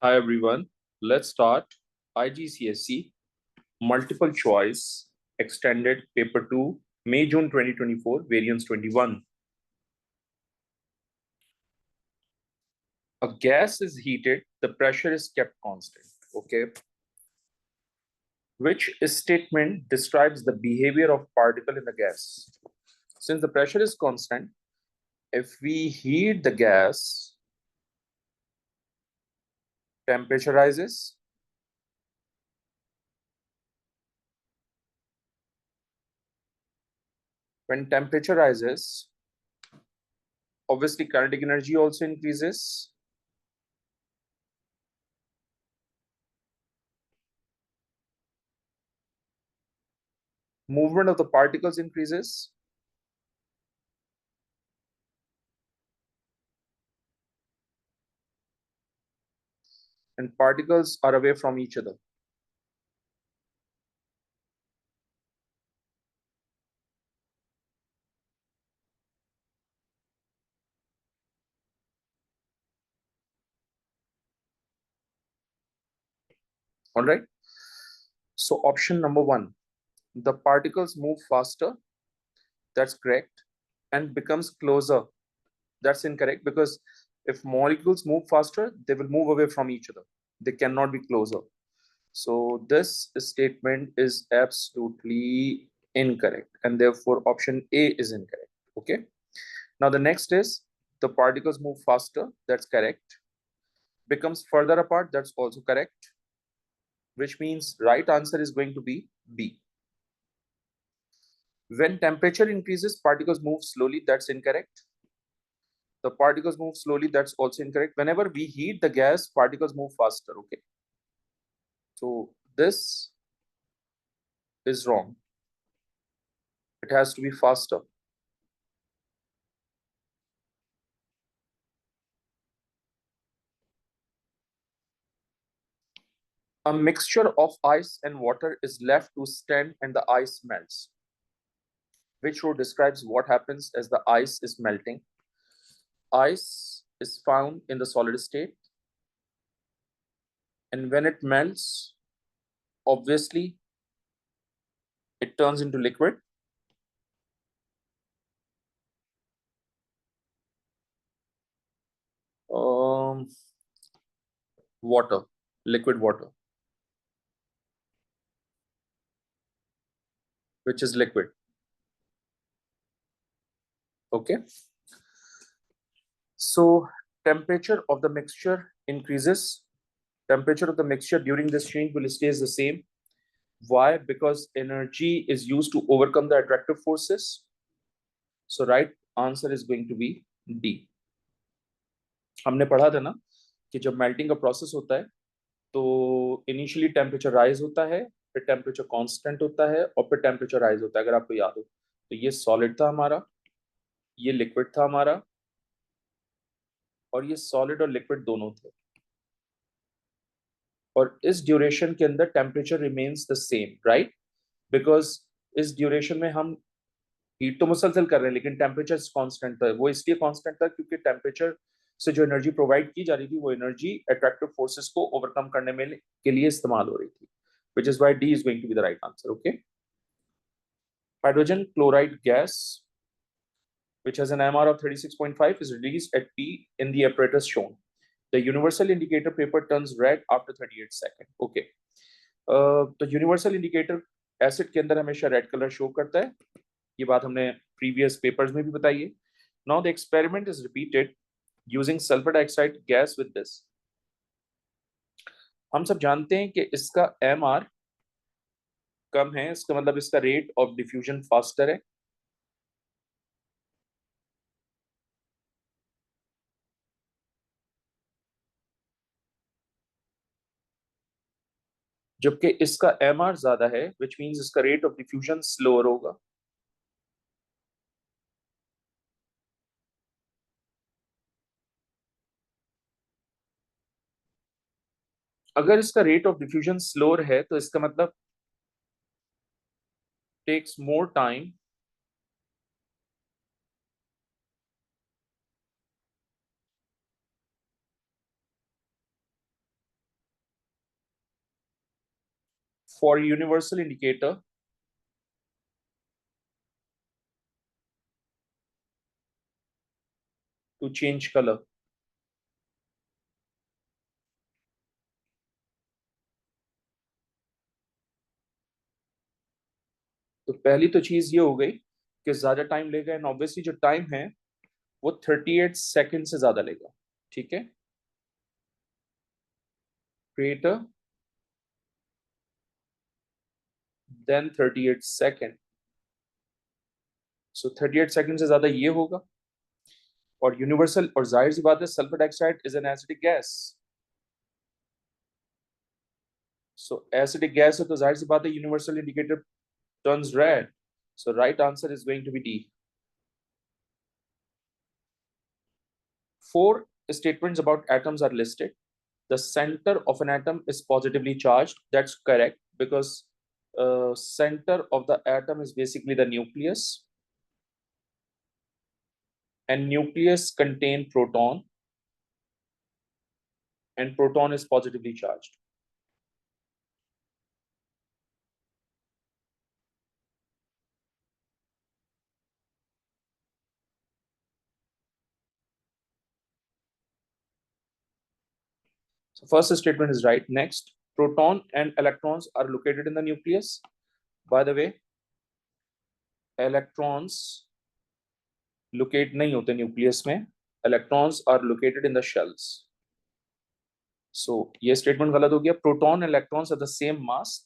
Hi everyone, let's start IGCSE multiple choice extended paper 2 May June 2024 variance 21. A gas is heated, the pressure is kept constant. Okay, which statement describes the behavior of particle in the gas? Since the pressure is constant, if we heat the gas, temperature rises. When temperature rises, obviously kinetic energy also increases. Movement of the particles increases. And particles are away from each other. All right. So option number 1, the particles move faster. That's correct. And becomes closer. That's incorrect, because if molecules move faster, they will move away from each other. They cannot be closer. So this statement is absolutely incorrect, and therefore option A is incorrect. Okay. Now the next is the particles move faster. That's correct. Becomes further apart. That's also correct, which means right answer is going to be B. When temperature increases, particles move slowly. That's incorrect. The particles move slowly. That's also incorrect. Whenever we heat the gas, particles move faster. Okay. So this is wrong. It has to be faster. A mixture of ice and water is left to stand and the ice melts. Which row describes what happens as the ice is melting? Ice is found in the solid state, and when it melts, obviously it turns into liquid. Um, Water, liquid water, which is liquid. Okay. So temperature of the mixture increases. Temperature of the mixture during this change will stays the same. Why? Because energy is used to overcome the attractive forces. So right answer is going to be D. हमने पढ़ा था ना कि जब melting का process होता है तो इनिशियली टेम्परेचर राइज होता है, फिर टेम्परेचर कांस्टेंट होता है और फिर टेम्परेचर राइज होता है, अगर आपको याद हो। तो ये सॉलिड था हमारा, ये लिक्विड था हमारा, और ये सॉलिड और लिक्विड दोनों थे। और इस ड्यूरेशन के अंदर temperature remains the same, right? Because इस ड्यूरेशन में हम हीट तो मुसलसल कर रहे हैं लेकिन टेम्परेचर कांस्टेंट था। वो इसलिए कांस्टेंट था क्योंकि टेम्परेचर से जो एनर्जी प्रोवाइड की जा रही थी वो एनर्जी अट्रैक्टिव फोर्सेस को ओवरकम करने में के लिए इस्तेमाल हो रही थी, which is why D is going to be the right answer. Okay. Hydrogen chloride gas, which has an MR of 36.5, is released at P in the apparatus shown. The universal indicator paper turns red after 38 seconds. Okay. तो universal indicator acid के अंदर हमेशा red colour show करता है। ये बात हमने previous papers में भी बताई है। Now the experiment is repeated using sulphur dioxide gas with this. हम सब जानते हैं कि इसका एमआर कम है, इसका मतलब इसका रेट ऑफ डिफ्यूजन फास्टर है। जबकि इसका एमआर ज्यादा है, विच मींस इसका रेट ऑफ डिफ्यूजन स्लोअर होगा। अगर इसका रेट ऑफ डिफ्यूजन स्लोअर है तो इसका मतलब takes more time For universal indicator, to change color. तो पहली तो चीज ये हो गई कि ज्यादा टाइम लेगा, एंड ऑब्वियसली जो टाइम है वो 38 सेकंड से ज्यादा लेगा, ठीक है। greater than 38 सेकंड, सो 38 सेकंड से ज्यादा ये होगा। और यूनिवर्सल, और जाहिर सी बात है sulphur dioxide is an acidic gas, so acidic gas है तो जाहिर सी बात है universal indicator turns red, so right answer is going to be D. Four statements about atoms are listed. The center of an atom is positively charged. That's correct because center of the atom is basically the nucleus, and nucleus contain proton, and proton is positively charged. So first statement is right. Next, proton and electrons are located in the nucleus. By the way, electrons locate नहीं होते nucleus में. Electrons are located in the shells. So ये statement गलत हो गया. Proton and electrons have the same mass.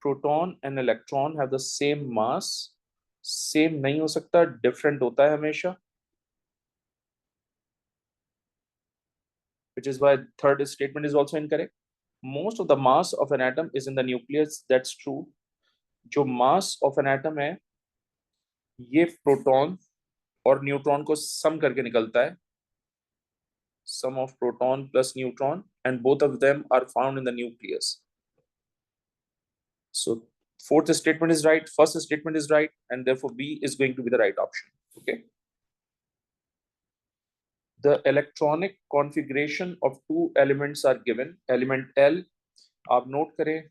Proton and electron have the same mass. Same नहीं हो सकता, different होता है हमेशा. Which is why third statement is also incorrect. Most of the mass of an atom is in the nucleus. That's true. जो mass of an atom है ये proton और न्यूट्रॉन को सम करके निकलता है, sum of proton plus neutron, and both of them are found in the nucleus. So fourth statement is right, first statement is right, and therefore B is going to be the right option. Okay. The electronic configuration of two elements are given. Element L, आप note करें,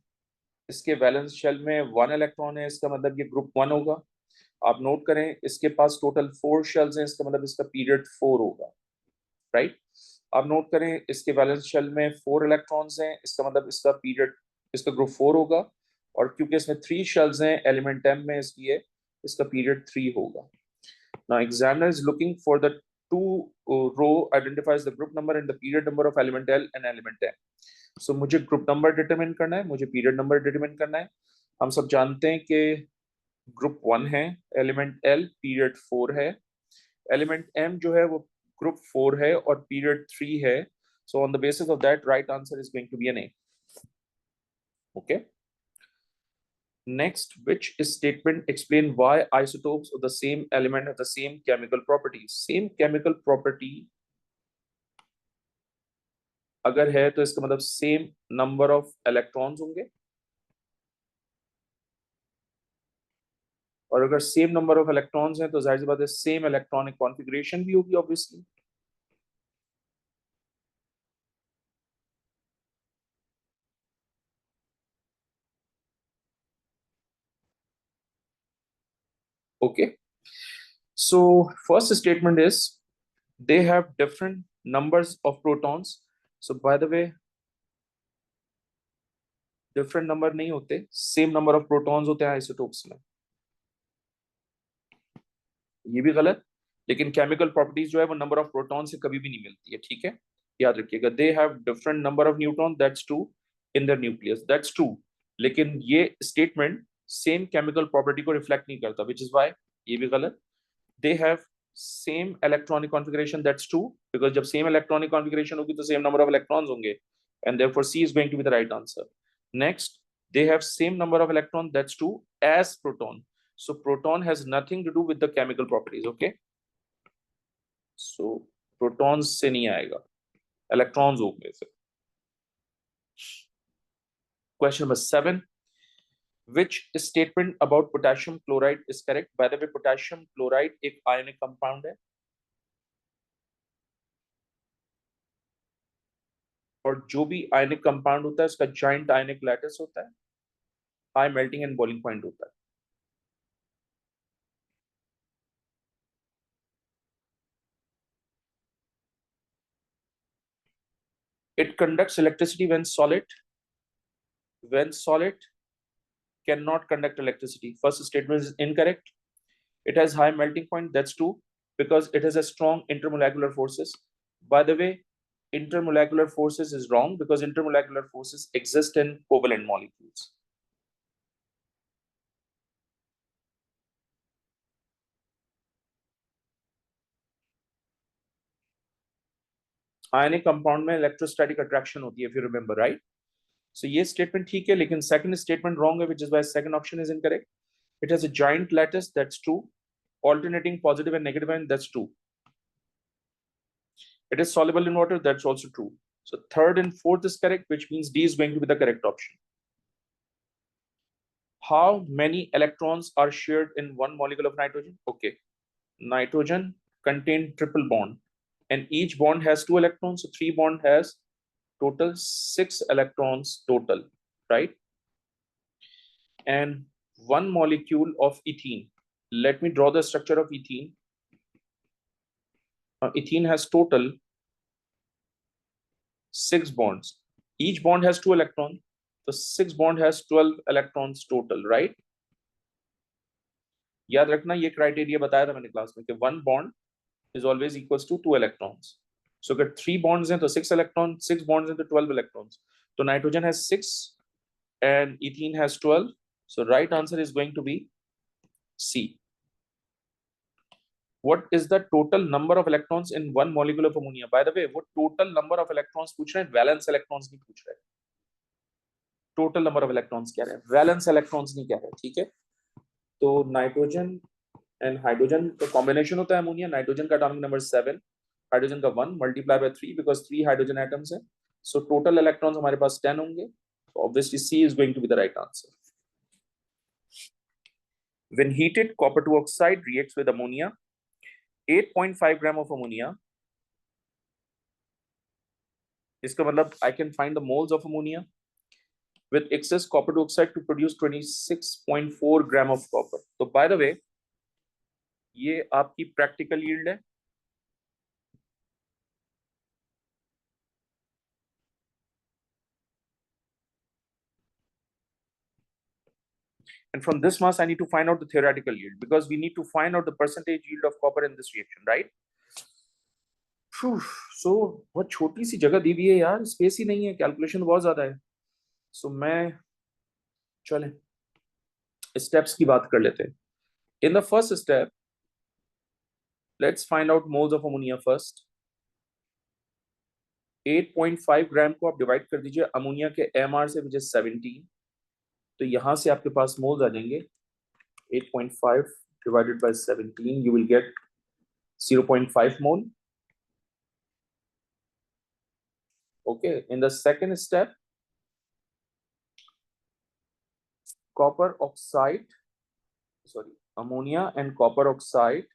इसके valence shell में 1 electron है, इसका मतलब ये group 1 होगा. आप नोट करें इसके पास टोटल 4 शेल्स हैं, इसका मतलब इसका पीरियड 4 होगा, राइट. आप नोट करें इसके वैलेंस शेल में 4 इलेक्ट्रॉन्स हैं, इसका मतलब इसका पीरियड, इसका ग्रुप 4 होगा. और क्योंकि इसमें 3 शेल्स हैं एलिमेंट M में, इसलिए इसका पीरियड 3 होगा. Now examiner is looking for the two row identifies the group number and the period number of element L and element M. So मुझे ग्रुप नंबर डिटरमिन करना है, मुझे पीरियड नंबर डिटरमिन करना है. हम सब जानते हैं कि ग्रुप 1 है, एलिमेंट L पीरियड 4 है, एलिमेंट M जो है वो ग्रुप 4 है और पीरियड 3 है. So on the basis of that, right answer is going to be an A. Okay. Next, which statement explain why isotopes of the same element have the same chemical properties? Same chemical property अगर है तो इसका मतलब same number of electrons होंगे, और अगर same number of electrons हैं तो जाहिर सी बात है सेम इलेक्ट्रॉनिक कॉन्फ़िगरेशन भी होगी obviously. Okay. So first statement is they have different numbers of protons. So by the way, different number नहीं होते, सेम नंबर ऑफ प्रोटॉन्स होते हैं आइसोटोप्स में. ये भी गलत, लेकिन केमिकल प्रॉपर्टीज जो है वो नंबर ऑफ प्रोटॉन से कभी भी नहीं मिलती है, ठीक है, याद रखिएगा. They have different number of neutron, that's true, in their nucleus, that's true. लेकिन ये स्टेटमेंट सेम केमिकल प्रॉपर्टी को रिफ्लेक्ट नहीं करता, विच इज व्हाई ये भी गलत. They have same electronic configuration, that's true, because जब सेम इलेक्ट्रॉनिक कॉन्फ़िगरेशन होगी तो सेम नंबर ऑफ इलेक्ट्रॉन्स होंगे, and therefore C is going to be the right answer. Next, they have same number of electron, that's true, as proton. So proton has nothing to do with the chemical properties. Okay, so protons से नहीं आएगा, electrons होंगे फिर. Question number 7, which statement about potassium chloride is correct? By the way, potassium chloride एक ionic compound है. और जो भी आयनिक कंपाउंड होता है उसका जॉइंट आयनिक लैटिस होता है, high melting and boiling point होता है। It conducts electricity when solid. When solid cannot conduct electricity. First statement is incorrect. It has high melting point. That's true because it has a strong intermolecular forces. By the way, intermolecular forces is wrong because intermolecular forces exist in covalent molecules. Ionic compound में electrostatic attraction होती है, if you remember, right? So ये statement ठीक है, लेकिन second statement wrong है, which is why second option is incorrect. It has a giant lattice. That's true. Alternating positive and negative ion. That's true. It is soluble in water. That's also true. So third and fourth is correct, which means D is going to be the correct option. How many electrons are shared in one molecule of nitrogen? Okay. Nitrogen contain triple bond and each bond has 2 electrons. So 3 bond has total 6 electrons total, right? And one molecule of ethene. Let me draw the structure of ethene. Ethene has total 6 bonds. Each bond has 2 electrons. The 6 bond has 12 electrons total, right? याद रखना ये criteria बताया था मैंने class में कि 1 bond is always equals to 2 electrons. So अगर 3 bonds हैं तो 6 electrons, 6 bonds हैं तो 12 electrons. तो nitrogen has 6 and ethene has 12. So right answer is going to be C. What is the total number of electrons in one molecule of ammonia? By the way, वो total number of electrons पूछ रहे हैं, valence electrons नहीं पूछ रहे हैं. Total number of electrons कह रहे हैं, valence electrons नहीं कह रहे हैं, ठीक है? तो नाइट्रोजन एंड हाइड्रोजन का कॉम्बिनेशन होता है अमोनिया. नाइट्रोजन का एटॉमिक नंबर 7, हाइड्रोजन का 1 multiply by 3 because 3 hydrogen atoms है. सो टोटल इलेक्ट्रॉन्स हमारे पास 10 होंगे. So obviously C is going to be the right answer. When heated, copper 2 oxide reacts with ammonia. 8.5 gram of ammonia. इसका मतलब I can find the moles of ammonia with excess copper 2 oxide to produce 26.4 gram of copper. So by the way, ये आपकी practical yield है. And from this mass, I need to find out the theoretical yield because we need to find out the percentage yield of copper in this reaction, right? So बहुत छोटी सी जगह दी हुई है यार, space ही नहीं है, calculation बहुत ज्यादा है. So मैं चले स्टेप्स की बात कर लेते हैं. In the first step, let's find out moles of ammonia first. 8.5 ग्राम को आप डिवाइड कर दीजिए अमोनिया के MR से, which is 17. तो यहां से आपके पास मोल्स आ जाएंगे. 8.5 divided by 17, you will get 0.5 mole. Okay, in the second step, copper oxide, sorry, ammonia and copper oxide,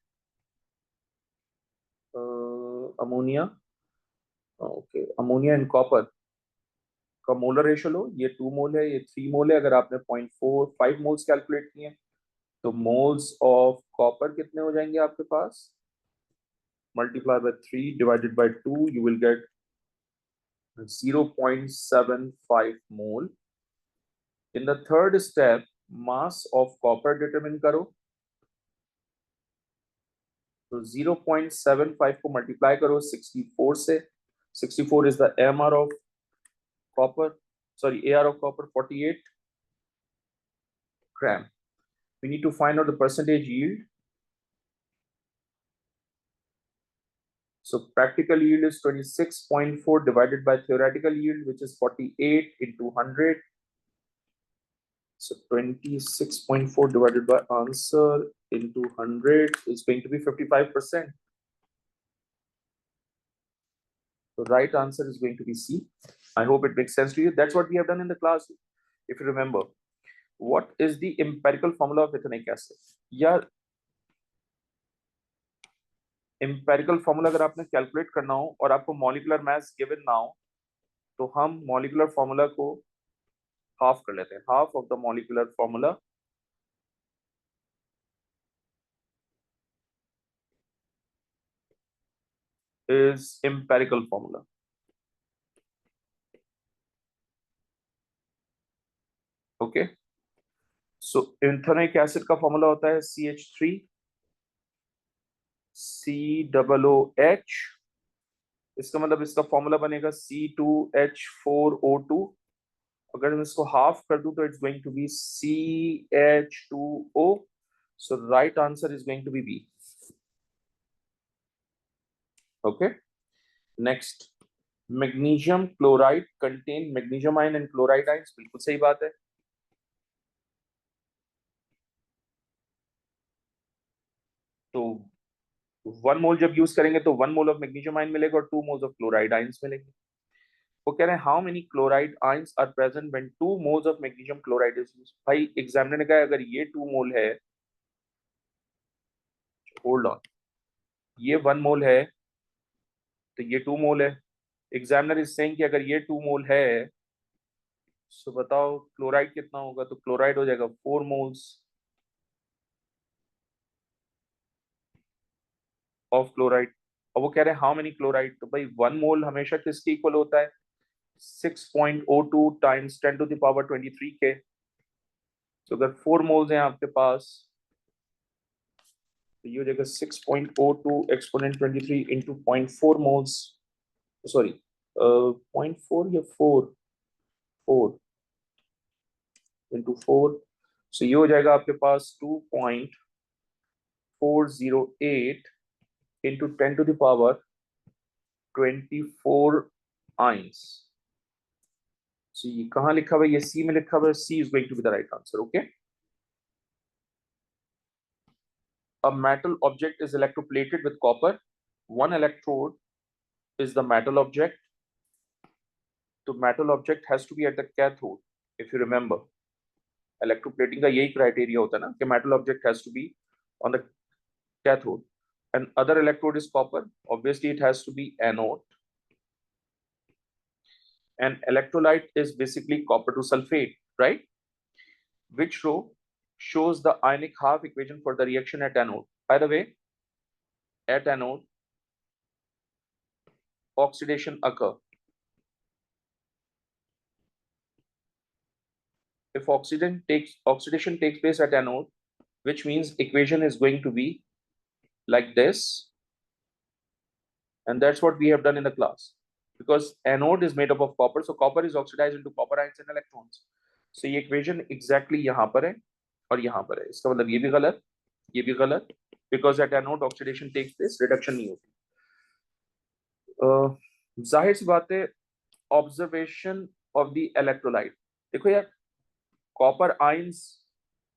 ammonia, okay, ammonia and copper का मोलर रेशियो लो. ये 2 मोल है, ये 3 मोल है. अगर आपने 0.45 मोल्स कैलकुलेट किए तो मोल्स ऑफ कॉपर कितने हो जाएंगे आपके पास? Multiply by 3 divided by 2, you will get 0.75 mole. In the third step, mass of copper determine करो. तो 0.75 को मल्टीप्लाई करो 64 से. 64 is the AMR of copper, sorry, AR of copper, 48 gram. We need to find out the percentage yield. So practical yield is 26.4 divided by theoretical yield, which is 48 into 100. So 26.4 divided by answer into 100 is going to be 55%. The right answer is going to be C. I hope it makes sense to you. That's what we have done in the class. If you remember, what is the empirical formula of ethanic acid? Yeah, empirical formula अगर आपने calculate करना हो और आपको molecular mass given ना हो तो हम मॉलिक्यूलर फॉर्मूला को हाफ कर लेते हैं. Half of the molecular formula is empirical formula. Okay. So ethanoic acid का फॉर्मूला होता है CH3 COOH. इसका मतलब इसका फॉर्मूला बनेगा C2H4O2. अगर मैं इसको हाफ कर दूं तो it's going to be CH2O. So right answer is going to be B. Okay. Next, magnesium chloride contain magnesium ion and chloride ions. बिल्कुल सही बात है. तो 1 मोल जब यूज करेंगे तो 1 मोल ऑफ मैग्नीशियम आयन मिलेगा और 2 मोल्स ऑफ क्लोराइड आयंस मिलेंगे. वो कह रहे हैं how many chloride ions are present when 2 moles of magnesium chloride is used. भाई एग्जामिनर ने कहा अगर ये 2 मोल है, होल्ड ऑन, ये 1 मोल है तो ये 2 मोल है. एग्जामिनर इज सेइंग कि अगर ये 2 मोल है तो बताओ क्लोराइड कितना होगा. तो क्लोराइड हो जाएगा 4 मोल्स ऑफ क्लोराइड. और वो कह रहे हैं हाउ मेनी क्लोराइड. तो भाई 1 मोल हमेशा किसके इक्वल होता है? 6.02 टाइम्स 10 to the power 23 के. तो अगर 4 मोल्स हैं आपके पास तो ये हो जाएगा 6.02 एक्सपोनेंट 23 इंटू 0.4 मोल्स. सॉरी 0.4 या 4 इंटू 4. सो ये हो जाएगा आपके पास 2.408 into 10 to the power 24 ions. So ये कहाँ लिखा हुआ है? ये सी में लिखा हुआ है. C is going to be the right answer. Okay. A metal object is electroplated with copper. One electrode is the metal object. The metal object has to be at the cathode. If you remember, electroplating का यही criteria होता है ना कि metal object has to be on the cathode. And other electrode is copper. Obviously, it has to be anode. And electrolyte is basically copper to sulfate, right? Which row shows the ionic half equation for the reaction at anode? By the way, at anode, oxidation occur. If oxidation takes place at anode, which means equation is going to be like this, and that's what we have done in the class. Because anode is made up of copper, so copper is oxidized into copper ions and electrons. So ये equation exactly यहाँ पर है और यहाँ पर है. इसका मतलब ये भी गलत, ये भी गलत. Because at anode oxidation takes place, reduction नहीं होती. जाहिर सी बात है, ऑब्जर्वेशन ऑफ द इलेक्ट्रोलाइट. देखो यार, कॉपर आयंस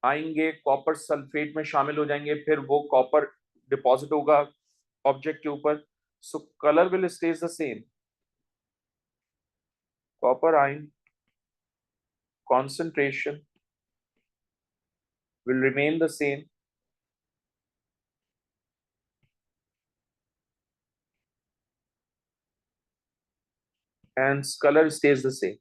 आएंगे, कॉपर सल्फेट में शामिल हो जाएंगे, फिर वो कॉपर डिपॉजिट होगा ऑब्जेक्ट के ऊपर. So colour will stay the same. Copper ion concentration will remain the same, and color stays the same.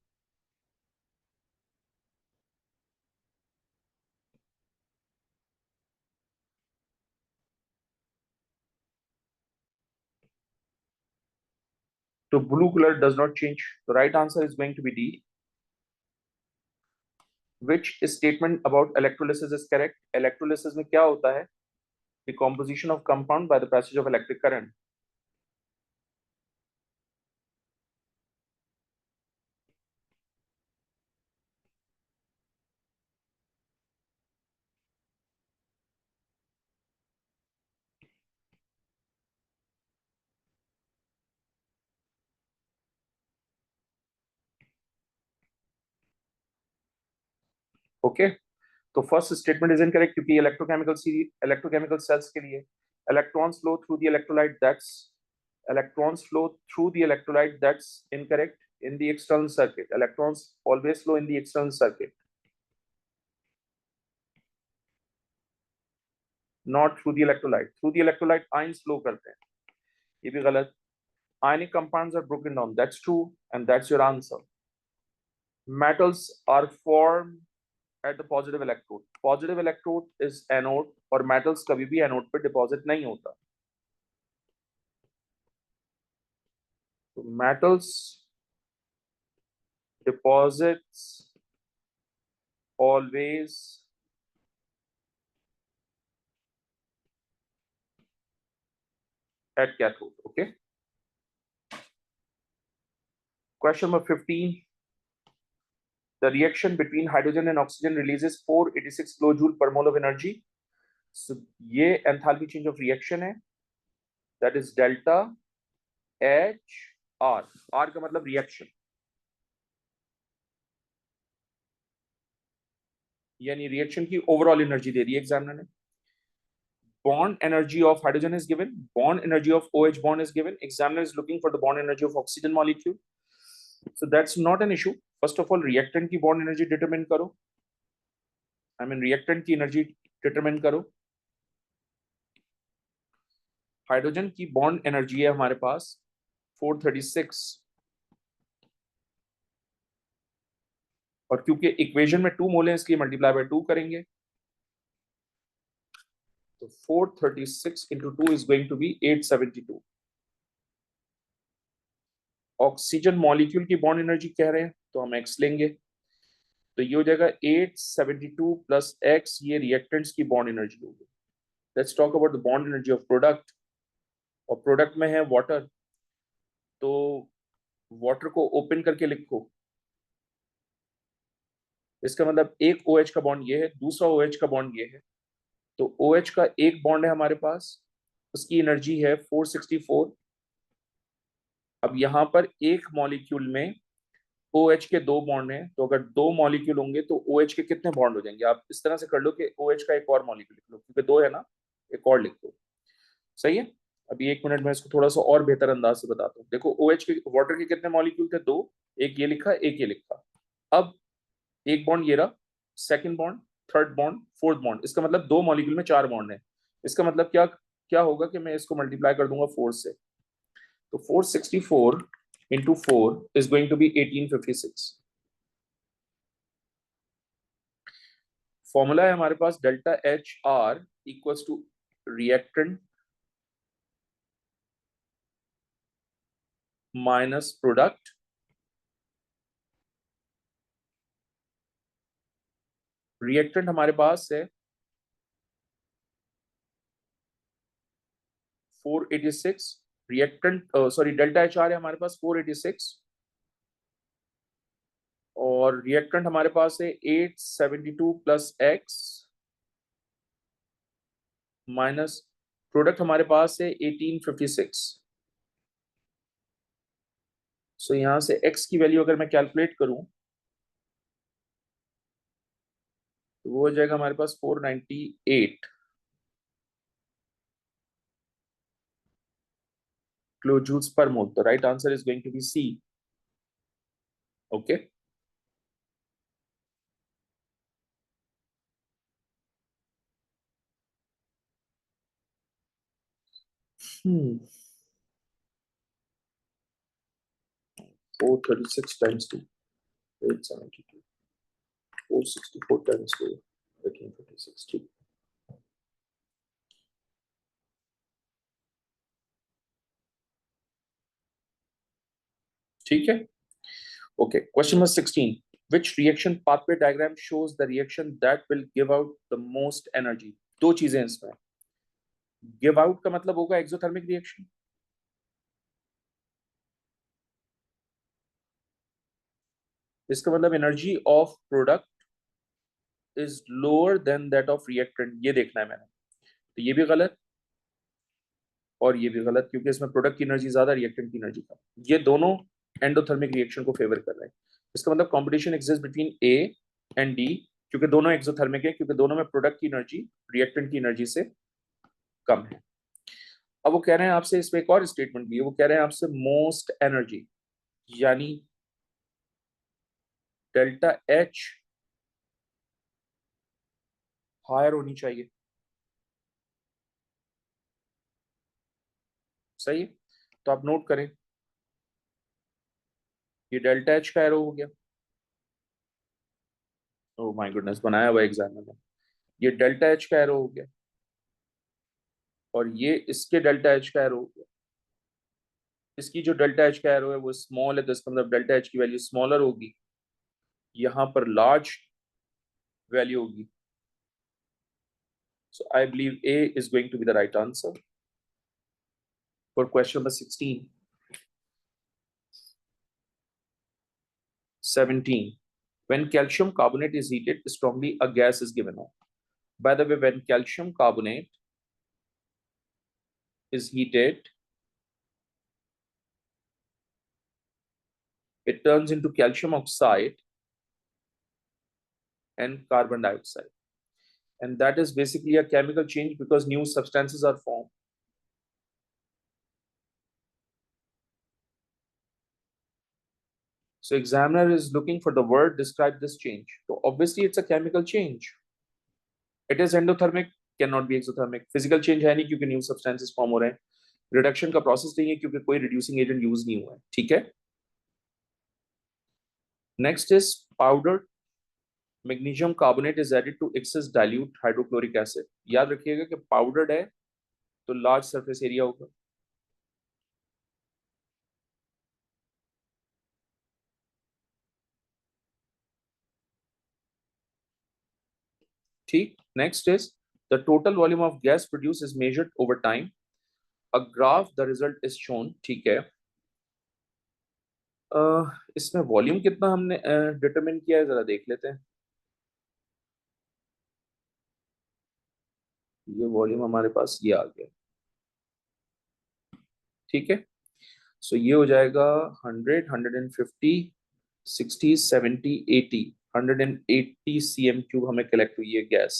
So blue color does not change. The right answer is going to be D. Which statement about electrolysis is correct? Electrolysis में क्या होता है? Decomposition of compound by the passage of electric current. Okay. तो first statement is incorrect क्योंकि electrochemical cells के लिए electrons flow through the electrolyte. Electrons flow through the electrolyte. That's incorrect. In the external circuit, electrons always flow in the external circuit, not through the electrolyte. Through the electrolyte ions flow करते हैं. ये भी गलत. Ionic compounds are broken down. That's true, and that's your answer. Metals are formed at the positive electrode. Positive electrode is anode, और metals कभी भी anode पे deposit नहीं होता. So metals deposits always at cathode. Okay. Question number 15. The reaction between hydrogen and oxygen releases 486 kilojoule per mole of energy. So ये enthalpy change of reaction है. That is delta H R. R का मतलब reaction. यानी reaction की overall energy दे रही है examiner ने. Bond energy of hydrogen is given. Bond energy of OH bond is given. Examiner is looking for the bond energy of oxygen molecule. So that's not an issue. First of all, reactant की bond energy determine करो. I mean reactant की energy determine करो. Hydrogen की bond energy है हमारे पास 436, और क्योंकि equation में 2 मोल है इसलिए मल्टीप्लाई बाय 2 करेंगे, तो 436 into 2 is going to be 872. Oxygen molecule की बॉन्ड एनर्जी कह रहे हैं तो हम x लेंगे, तो ये हो जाएगा 872 प्लस x, ये रिएक्टेंट्स की बॉन्ड एनर्जी होगी. Let's talk about the bond energy of product. और प्रोडक्ट में है वाटर, तो वाटर को ओपन करके लिखो. इसका मतलब एक OH का बॉन्ड ये है, दूसरा OH का बॉन्ड ये है, तो OH का एक बॉन्ड है हमारे पास, उसकी एनर्जी है 464. अब यहां पर एक मॉलिक्यूल में OH के 2 बॉन्ड हैं, तो अगर 2 मॉलिक्यूल होंगे तो OH के कितने बॉन्ड हो जाएंगे? आप इस तरह से कर लो कि OH का एक और मॉलिक्यूल लिख लो, क्योंकि 2 है ना, एक और लिख दो. सही है. अभी 1 मिनट में इसको थोड़ा सा और बेहतर अंदाज से बताता हूँ. देखो OH के, वाटर के कितने मॉलिक्यूल थे? 2. एक ये लिखा, एक ये लिखा. अब एक बॉन्ड ये रहा, second bond, third bond, fourth bond. इसका मतलब 2 मॉलिक्यूल में 4 बॉन्ड है. इसका मतलब क्या क्या होगा कि मैं इसको मल्टीप्लाई कर दूंगा 4 से, तो 464 into 4 is going to be 1856. Formula है हमारे पास delta H R equals to reactant minus product. Reactant हमारे पास है 486, reactant sorry delta H R है हमारे पास 486, और रिएक्टेंट हमारे पास है 872 प्लस एक्स माइनस प्रोडक्ट हमारे पास है 1856. सो यहां से x की वैल्यू अगर मैं कैलकुलेट करूं तो वो हो जाएगा हमारे पास 498 kilojoules per mole. The right answer is going to be C. Okay. Hmm. 436 times 2, 872. 464 times 2, 1856. ठीक है. Okay. Question number 16. Which reaction pathway diagram shows the reaction that will give out the most energy? दो चीजें इसमें. Give out का मतलब होगा exothermic reaction. इसका मतलब energy of product is lower than that of reactant. ये देखना है मैंने, तो ये भी गलत और ये भी गलत, क्योंकि इसमें प्रोडक्ट की एनर्जी ज्यादा, रिएक्टेंट की एनर्जी कम. ये दोनों एंडोथर्मिक रिएक्शन को फेवर कर रहे हैं. इसका मतलब competition exist between A and D, क्योंकि दोनों एक्सोथर्मिक है, क्योंकि दोनों में प्रोडक्ट की एनर्जी रिएक्टेंट की एनर्जी से कम है. अब वो कह रहे हैं आपसे, इसमें एक और स्टेटमेंट भी है, वो कह रहे हैं आपसे मोस्ट एनर्जी, यानी डेल्टा एच हायर होनी चाहिए. सही है. तो आप नोट करें ये डेल्टा एच का एरो हो गया। ओह माय गुडनेस, बनाया हुआ एग्जाम में। ये डेल्टा एच का एरो हो गया, और ये इसके डेल्टा एच का एरो हो गया। इसकी जो डेल्टा एच का एरो है वो स्मॉल है, तो इसका मतलब डेल्टा एच की वैल्यू स्मॉलर होगी, यहाँ पर लार्ज वैल्यू होगी। So I believe A is going to be the right answer for question number 16. 17. When calcium carbonate is heated strongly, a gas is given off. By the way, when calcium carbonate is heated, it turns into calcium oxide and carbon dioxide. And that is basically a chemical change because new substances are formed. So examiner is looking for the word describe this change. So obviously it's a chemical change. It is endothermic, cannot be exothermic. Physical change है नहीं क्योंकि new substances form हो रहे हैं. Reduction का process नहीं है क्योंकि कोई reducing agent use नहीं हुआ है. ठीक है. Next is powdered magnesium carbonate is added to excess dilute hydrochloric acid. याद रखिएगा कि powdered है तो large surface area होगा. ठीक. Next is the total volume of gas produced is measured over time. A graph the result is shown. ठीक है. इसमें वॉल्यूम कितना हमने डिटरमिन किया है, जरा देख लेते हैं. ये वॉल्यूम हमारे पास ये आ गया. ठीक है. सो ये हो जाएगा 100, 150, 60, 70, 80, 180 cm³ हमें कलेक्ट हुई है गैस.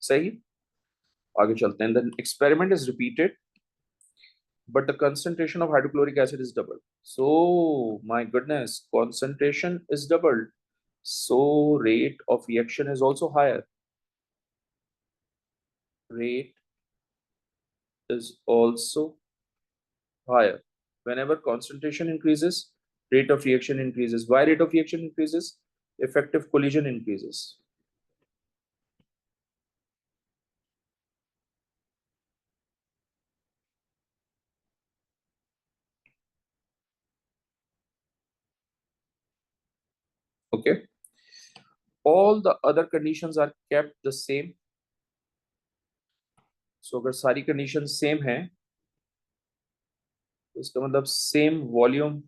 सही. आगे चलते हैं. The experiment is repeated but the concentration of hydrochloric acid is doubled. So my goodness, concentration is doubled, so rate of reaction is also higher. Rate is also higher. Whenever concentration increases, rate of reaction increases. Why rate of reaction increases? Effective collision increases. Okay. All the other conditions are kept the same. So अगर सारी conditions same है, तो इसका मतलब same volume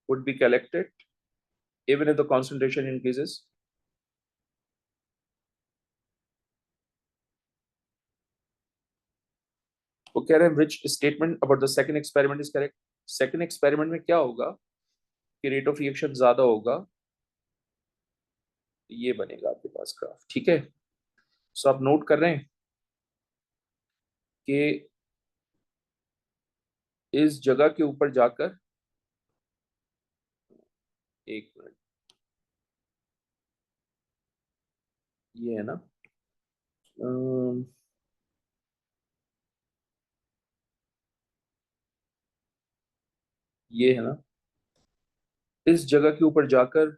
would be collected even if the concentration increases. वो कह रहे हैं which statement about the second experiment is correct. Second experiment में क्या होगा कि rate of reaction ज्यादा होगा, ये बनेगा आपके पास ग्राफ. ठीक है. सो आप नोट कर रहे हैं कि इस जगह के ऊपर जाकर, एक मिनट, ये है ना, ये है ना, इस जगह के ऊपर जाकर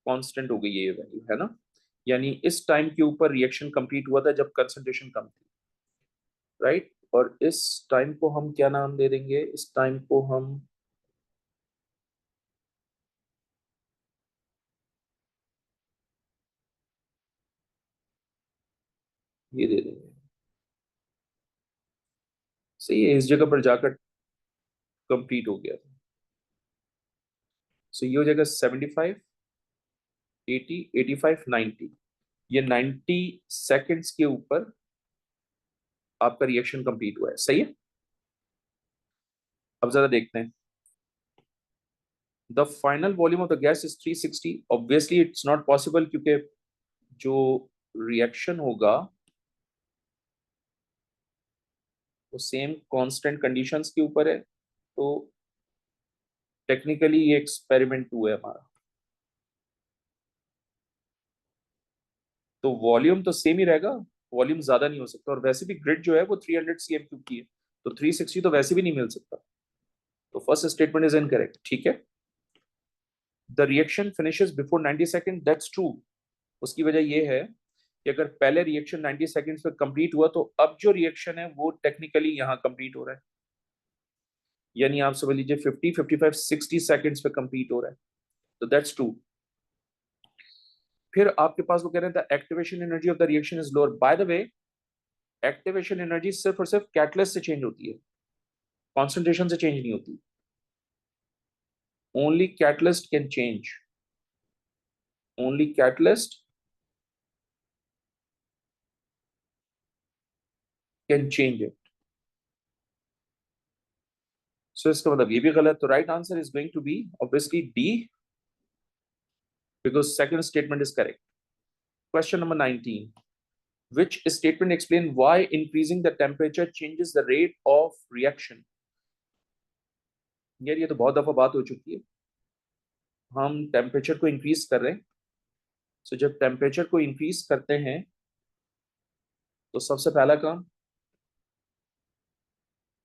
कांस्टेंट हो गई ये वैल्यू, है ना. यानी इस टाइम के ऊपर रिएक्शन कंप्लीट हुआ था जब कंसंट्रेशन कम थी, राइट. और इस टाइम को हम क्या नाम दे देंगे, इस टाइम को हम ये दे देंगे. सही है. इस जगह पर जाकर कंप्लीट हो गया था. सो ये हो जाएगा 75, 80, 85, 90. ये 90 सेकेंड्स के ऊपर आपका रिएक्शन कंप्लीट हुआ है. सही है. अब जरा देखते हैं. The final volume of the gas is 360. Obviously it's not possible क्योंकि जो रिएक्शन होगा वो सेम कांस्टेंट कंडीशंस के ऊपर है, तो टेक्निकली ये एक्सपेरिमेंट 2 है हमारा. तो वॉल्यूम तो सेम ही रहेगा, वॉल्यूम ज्यादा नहीं हो सकता, और वैसे भी ग्रिड जो है वो 300 cm³ की है, तो 360 तो वैसे भी नहीं मिल सकता, तो फर्स्ट स्टेटमेंट इज इनकरेक्ट। ठीक है, the reaction finishes before 90 second, that's true. उसकी वजह ये है कि अगर पहले रिएक्शन 90 सेकंड्स पे कंप्लीट हुआ तो अब जो रिएक्शन है वो टेक्निकली यहाँ कंप्लीट हो रहा है, यानी आप समझ लीजिए 50, 55, 60 सेकंड्स पे कंप्लीट हो रहा है, तो दैट्स ट्रू। फिर आपके पास वो कह रहे हैं the activation energy of the reaction is lower. By the way, activation energy सिर्फ और सिर्फ कैटलिस्ट से चेंज होती है, कॉन्सेंट्रेशन से चेंज नहीं होती। Only catalyst can change, only catalyst can change it. So इसका मतलब ये भी गलत, तो right answer is going to be obviously D, because second statement is correct. Question number 19, which statement explain why increasing the temperature changes the rate of reaction? यार ये तो बहुत दफा बात हो चुकी है, हम टेम्परेचर को इंक्रीज कर रहे हैं। सो जब टेम्परेचर को इंक्रीज करते हैं तो सबसे पहला काम,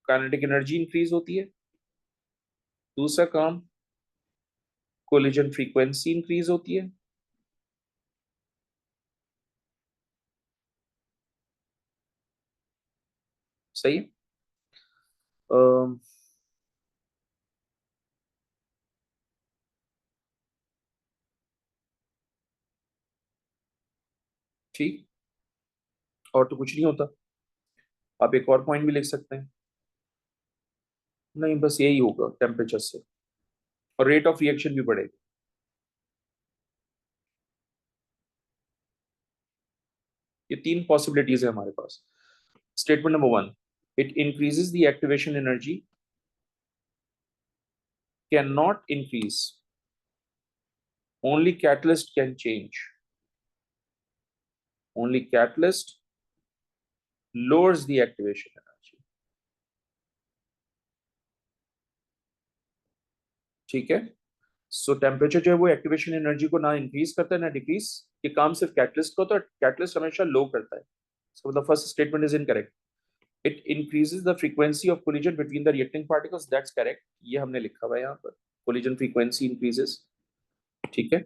काइनेटिक एनर्जी इंक्रीज होती है। दूसरा काम, कोलिजन फ्रीक्वेंसी इंक्रीज होती है। सही है। ठीक, और तो कुछ नहीं होता। आप एक और पॉइंट भी लिख सकते हैं, नहीं बस यही होगा टेम्परेचर से, और रेट ऑफ रिएक्शन भी बढ़ेगा। ये तीन पॉसिबिलिटीज है हमारे पास। Statement number 1, it increases the activation energy, can not increase, only catalyst can change, only catalyst lowers the activation energy। ठीक है, सो टेम्परेचर जो है वो एक्टिवेशन एनर्जी को ना इंक्रीज करता है ना डिक्रीज, ये काम सिर्फ कैटलिस्ट को, तो कैटलिस्ट हमेशा लो करता है। सो मतलब first statement is incorrect. It increases the frequency of collision between the reacting particles, that's correct, ये हमने लिखा हुआ है यहाँ पर, कोलिजन फ्रीक्वेंसी इंक्रीजेस। ठीक है,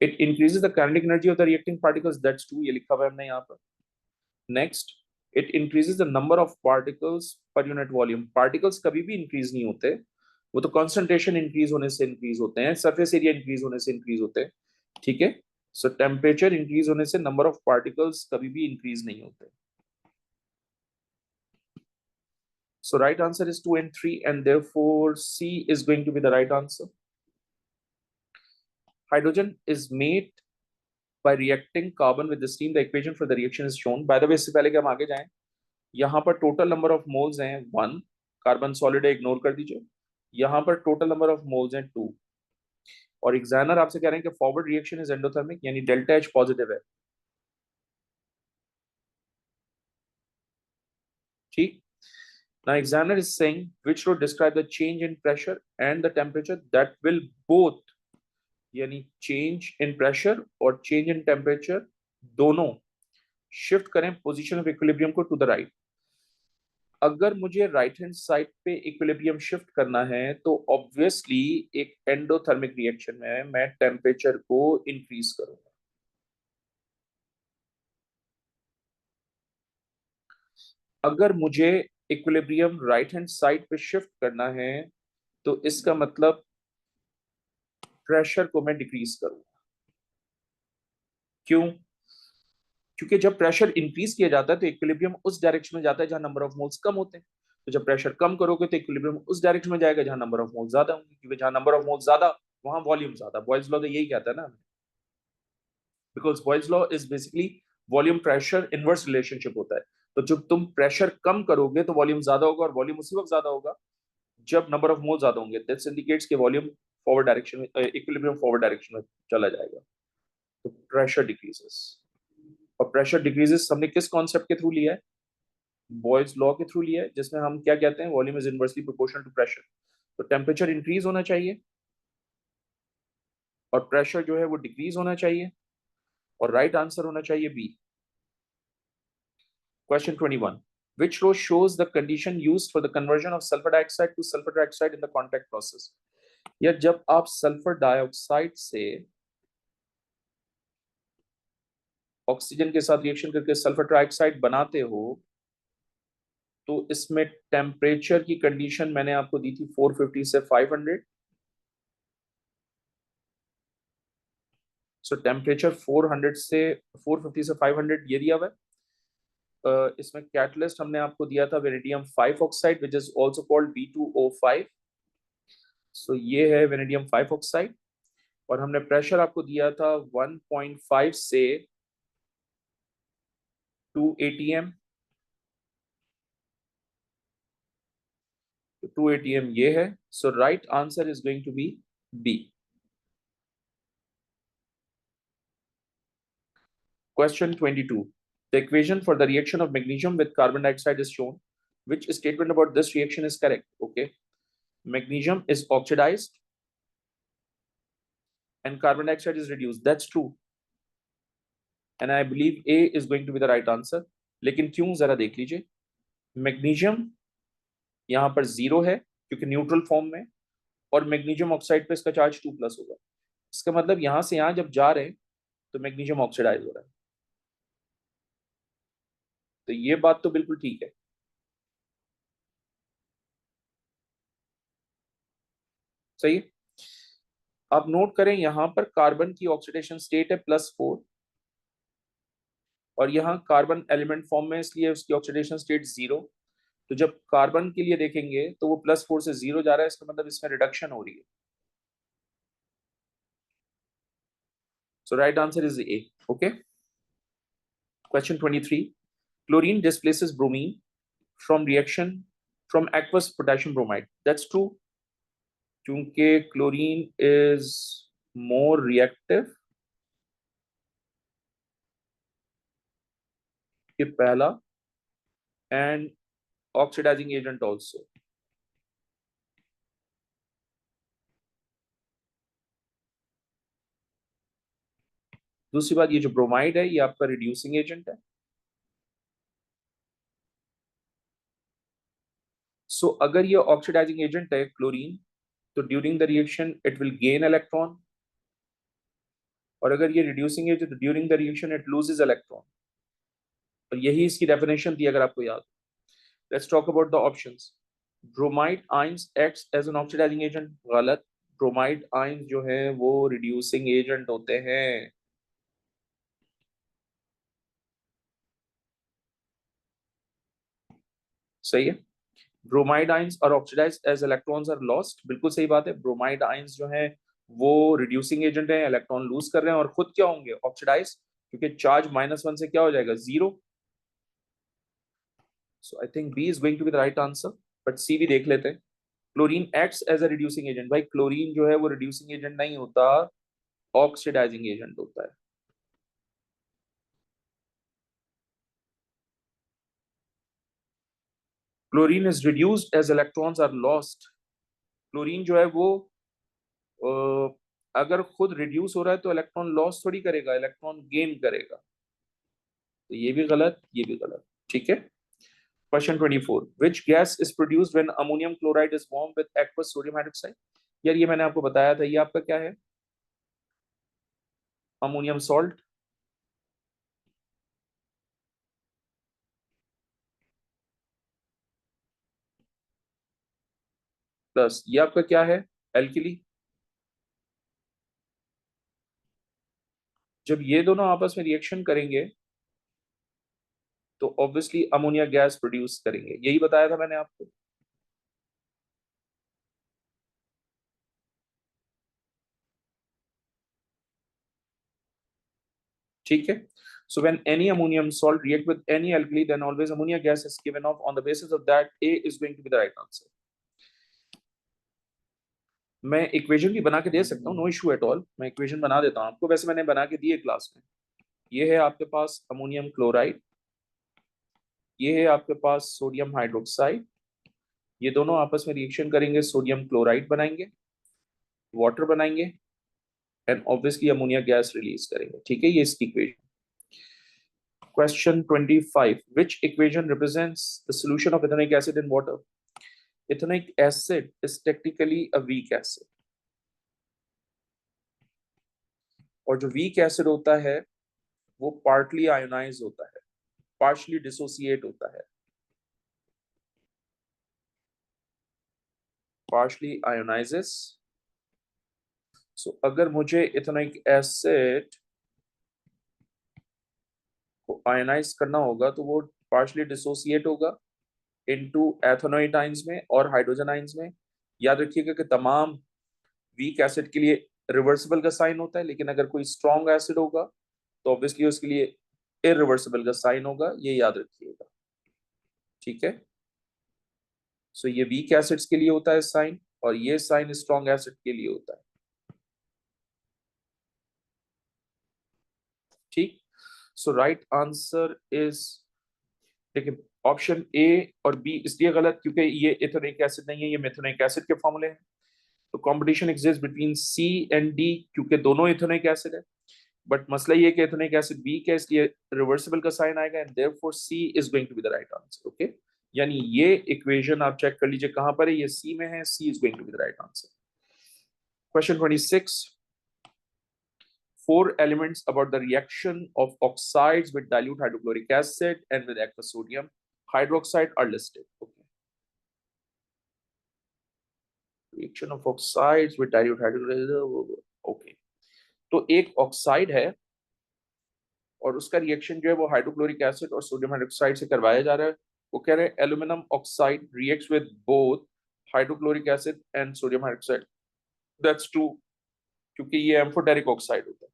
it increases the kinetic energy of the reacting particles, that's true, ये लिखा हुआ है हमने यहाँ पर। Next, it increases the number of particles per unit volume, particles कभी भी इंक्रीज नहीं होते, वो तो कंसंट्रेशन इंक्रीज होने से इंक्रीज होते हैं, सरफेस एरिया इंक्रीज होने से इंक्रीज होते हैं। ठीक है, सो टेम्परेचर इंक्रीज होने से नंबर ऑफ पार्टिकल्स कभी भी इंक्रीज नहीं होते। So right answer is 2 and 3, and therefore C is going to be the right answer. Hydrogen is made by reacting carbon with the steam. The equation for the reaction is shown. By the way, इससे पहले कि हम आगे जाएं, यहाँ पर total number of moles हैं 1, carbon solid है इग्नोर कर दीजिए। यहाँ पर टोटल नंबर ऑफ मोल्स हैं 2, और एग्जामिनर आपसे कह रहे हैं कि फॉरवर्ड रिएक्शन इज एंडोथर्मिक, यानी डेल्टा एच पॉजिटिव है। ठीक, now examiner is saying which row describe the change in pressure and the temperature that will both, यानी चेंज इन प्रेशर और चेंज इन टेम्परेचर दोनों शिफ्ट करें position of equilibrium को to the right. अगर मुझे right hand side पे equilibrium shift करना है तो ऑब्वियसली एक एंडोथर्मिक रिएक्शन में मैं टेम्परेचर को इंक्रीज करूंगा। अगर मुझे इक्विलिब्रियम राइट हैंड साइड पे शिफ्ट करना है तो इसका मतलब प्रेशर को मैं डिक्रीज करूंगा। क्यों? क्योंकि जब प्रेशर इंक्रीज किया जाता है तो इक्विलिब्रियम उस डायरेक्शन में जाता है जहां नंबर ऑफ मोल्स कम होते हैं, तो जब प्रेशर कम करोगे तो इक्विलिब्रियम उस डायरेक्शन में जाएगा जहां नंबर ऑफ मोल्स ज्यादा होंगे, क्योंकि जहां नंबर ऑफ मोल्स ज्यादा वहां वॉल्यूम ज्यादा। बॉयल्स लॉ तो यही कहता है ना, because Boyle's law is basically volume pressure inverse relationship होता है। तो जब तुम प्रेशर कम करोगे तो वॉल्यूम ज्यादा होगा, और वॉल्यूम उसी वक्त ज्यादा होगा जब नंबर ऑफ मोल ज्यादा होंगे। दैट्स इंडिकेट्स कि वॉल्यूम फॉरवर्ड डायरेक्शन में, इक्विलिब्रियम फॉरवर्ड डायरेक्शन में चला जाएगा, तो प्रेशर डिक्रीजेस। और प्रेशर डिक्रीजेस हमने किस कॉन्सेप्ट के थ्रू लिया है? बॉयल्स लॉ के थ्रू लिया है, जिसमें हम क्या कहते हैं, volume is inversely proportional to pressure. तो टेम्परेचर इंक्रीज होना चाहिए और प्रेशर जो है वो डिक्रीज होना चाहिए, और राइट आंसर होना चाहिए B. Question 21, Which row shows the condition used for the conversion of sulfur dioxide to sulfur dioxide in the contact process? या जब आप सल्फर डाइऑक्साइड से ऑक्सीजन के साथ रिएक्शन करके सल्फर ट्राइऑक्साइड बनाते हो, तो इसमें टेम्परेचर की कंडीशन मैंने आपको दी थी 450 से 500. सो टेम्परेचर 450 से 500 ये दिया हुआ है. इसमें कैटलिस्ट हमने आपको दिया था vanadium 5 oxide which is also called V2O5. सो ये है वेनेडियम 5 ऑक्साइड, और हमने प्रेशर आपको दिया था 1.5 से 2 atm. 2 atm ये है. So right answer is going to be B. Question 22. The equation for the reaction of magnesium with carbon dioxide is shown. Which statement about this reaction is correct? Okay. Magnesium is oxidized and carbon dioxide is reduced. That's true. And I believe A is going to be the right answer. लेकिन क्यों जरा देख लीजिए. Magnesium यहाँ पर 0 है क्योंकि neutral form में, और मैग्नीशियम ऑक्साइड पे इसका चार्ज 2+ होगा. इसका मतलब यहाँ से यहाँ जब जा रहे हैं तो मैग्नीशियम ऑक्सीडाइज हो रहा है. तो ये बात तो बिल्कुल ठीक है. सही है. आप नोट करें यहां पर कार्बन की ऑक्सीडेशन स्टेट है +4, और यहाँ कार्बन एलिमेंट फॉर्म में, इसलिए उसकी ऑक्सीडेशन स्टेट 0. तो जब कार्बन के लिए देखेंगे तो वो +4 से 0 जा रहा है, इसका मतलब इसमें रिडक्शन हो रही है. So right answer is A. Okay. Question 23. Chlorine displaces bromine from aqueous potassium bromide. That's true. क्योंकि क्लोरीन इज मोर रिएक्टिव. ये पहला. And oxidising agent also. दूसरी बात, ये जो ब्रोमाइड है ये आपका रिड्यूसिंग एजेंट है. सो अगर ये ऑक्सीडाइजिंग एजेंट है क्लोरीन, तो during the reaction it will gain electron, और अगर ये रिड्यूसिंग एजेंट तो during the reaction it loses electron. और यही इसकी डेफिनेशन थी अगर आपको याद. Let's talk about the options. Bromide ions acts as an oxidising agent. गलत. ब्रोमाइड आयंस जो है वो रिड्यूसिंग एजेंट होते हैं. सही है. Bromide ions are oxidised as electrons are lost. बिल्कुल सही बात है. ब्रोमाइड आयंस जो है वो रिड्यूसिंग एजेंट है, इलेक्ट्रॉन लूज कर रहे हैं, और खुद क्या होंगे? ऑक्सीडाइज, क्योंकि चार्ज -1 से क्या हो जाएगा? 0. So I think B is going to be the right answer, but C भी देख लेते हैं. Chlorine acts as a reducing agent. भाई क्लोरीन जो है वो रिड्यूसिंग एजेंट नहीं होता, ऑक्सीडाइजिंग एजेंट होता है. Chlorine is reduced as electrons are lost. Chlorine जो है वो अगर खुद रिड्यूस हो रहा है तो इलेक्ट्रॉन लॉस थोड़ी करेगा, इलेक्ट्रॉन गेन करेगा. तो ये भी गलत, ये भी गलत. ठीक है. Question 24. Which gas is produced when ammonium chloride is warm with aqueous sodium hydroxide. यार ये मैंने आपको बताया था. ये आपका क्या है? Ammonium salt. प्लस ये आपका क्या है? एल्किली. जब ये दोनों आपस में रिएक्शन करेंगे तो ऑब्वियसली अमोनिया गैस प्रोड्यूस करेंगे. यही बताया था मैंने आपको. ठीक है. So when any ammonium salt react with any alkali, then always ammonia gas is given off. On the basis of that, A is going to be the right answer. मैं equation भी बना के दे सकता हूँ, नो इशू एट ऑल. मैं equation बना देता हूँ आपको. वैसे मैंने बना के दी है क्लास में. ये है आपके पास अमोनियम क्लोराइड, ये है आपके पास सोडियम हाइड्रोक्साइड. ये दोनों आपस में रिएक्शन करेंगे, सोडियम क्लोराइड बनाएंगे, वाटर बनाएंगे, and obviously ammonia gas release करेंगे. ठीक है. ये इसकी equation. Question 25. Which equation represents the solution of ethanoic acid in water? Ethanoic acid is technically a weak acid. और जो weak acid होता है वो partly ionized होता है, partially dissociate होता है, partially ionizes. So अगर मुझे ethanoic acid को ionize करना होगा तो वो partially dissociate होगा into एथेनोइड आयंस में और हाइड्रोजन आयंस में. याद रखिएगा कि तमाम वीक एसिड के लिए रिवर्सिबल का साइन होता है, लेकिन अगर कोई स्ट्रॉन्ग एसिड होगा तो ऑब्वियसली उसके लिए इरिवर्सिबल का साइन होगा, ये याद रखिएगा. ठीक है, सो ये वीक एसिड्स के लिए होता है साइन और ये साइन स्ट्रॉन्ग एसिड के लिए होता है. ठीक, सो राइट आंसर इज, देखिए ऑप्शन ए और बी इसलिए गलत क्योंकि ये एथेनोइक एसिड नहीं है, ये मेथेनोइक एसिड के फॉर्मूले हैं. तो competition exist between C and D क्योंकि दोनों एथेनोइक एसिड है. बट मसला ये कि एथेनोइक एसिड वीक है इसलिए रिवर्सिबल का साइन आएगा and therefore C is going to be the right answer. Okay, यानी ये इक्वेशन आप चेक कर लीजिए कहां पर है, ये सी में है, C is going to be the right answer. Question 26. Four elements about the reaction of oxides with dilute hydrochloric acid and with aqueous sodium hydroxide are listed. Okay. Reaction of oxides with dilute hydrochloric acid. Okay. तो एक oxide है और उसका reaction जो है वो hydrochloric acid और sodium hydroxide से करवाया जा रहा है. वो कह रहे हैं aluminium oxide reacts with both hydrochloric acid and sodium hydroxide. That's true क्योंकि ये एम्फोटेरिक ऑक्साइड होता है.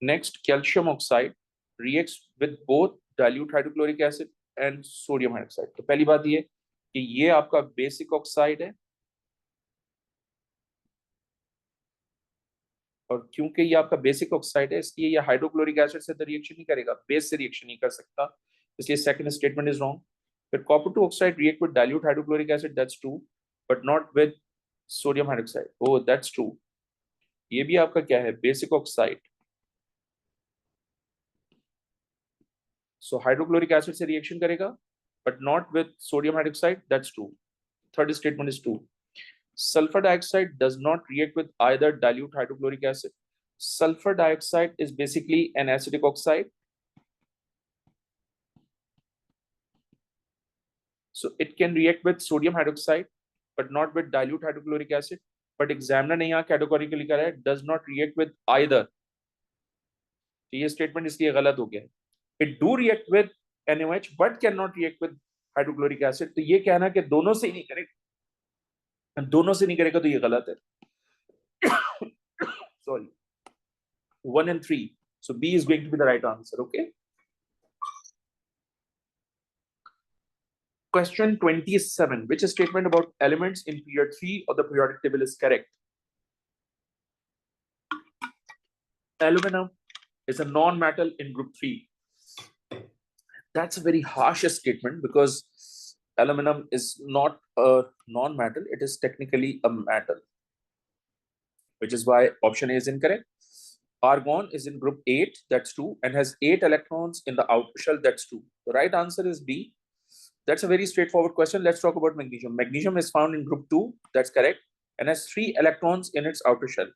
Next, calcium oxide reacts with both dilute hydrochloric acid and sodium hydroxide. तो पहली बात ये कि ये आपका बेसिक ऑक्साइड है और क्योंकि ये आपका बेसिक ऑक्साइड है इसलिए ये हाइड्रोक्लोरिक एसिड से तो रिएक्शन नहीं करेगा, बेस से रिएक्शन नहीं कर सकता, इसलिए सेकंड स्टेटमेंट इज रॉन्ग. फिर copper 2 oxide react with dilute hydrochloric acid, that's true, but not with sodium hydroxide. Oh that's true, ये भी आपका क्या है, बेसिक ऑक्साइड. सो हाइड्रोक्लोरिक एसिड से रिएक्शन करेगा but not with sodium hydroxide, that's true. Third statement is true. Sulfur dioxide does not react with either dilute hydrochloric acid. Sulfur dioxide is basically an acidic oxide. So it can react with sodium hydroxide, but not with dilute hydrochloric acid. But examiner ने यहाँ categorically लिखा है does not react with either. तो ये statement इसलिए गलत हो गया है. It do react with NaOH, but cannot react with hydrochloric acid. तो ये कहना कि दोनों से ही नहीं करेगा, दोनों से नहीं करेगा तो ये गलत है. Sorry. 1 and 3. So B is going to be the right answer. Okay. Question 27. Which statement about elements in period 3 of the periodic table is correct? Aluminum is a non-metal in group 3. That's a very harsh statement because aluminum is not a non-metal. It is technically a metal, which is why option A is incorrect. Argon is in group 8, that's true, and has 8 electrons in the outer shell, that's true. The right answer is B. That's a very straightforward question. Let's talk about magnesium. Magnesium is found in group 2, that's correct, and has 3 electrons in its outer shell.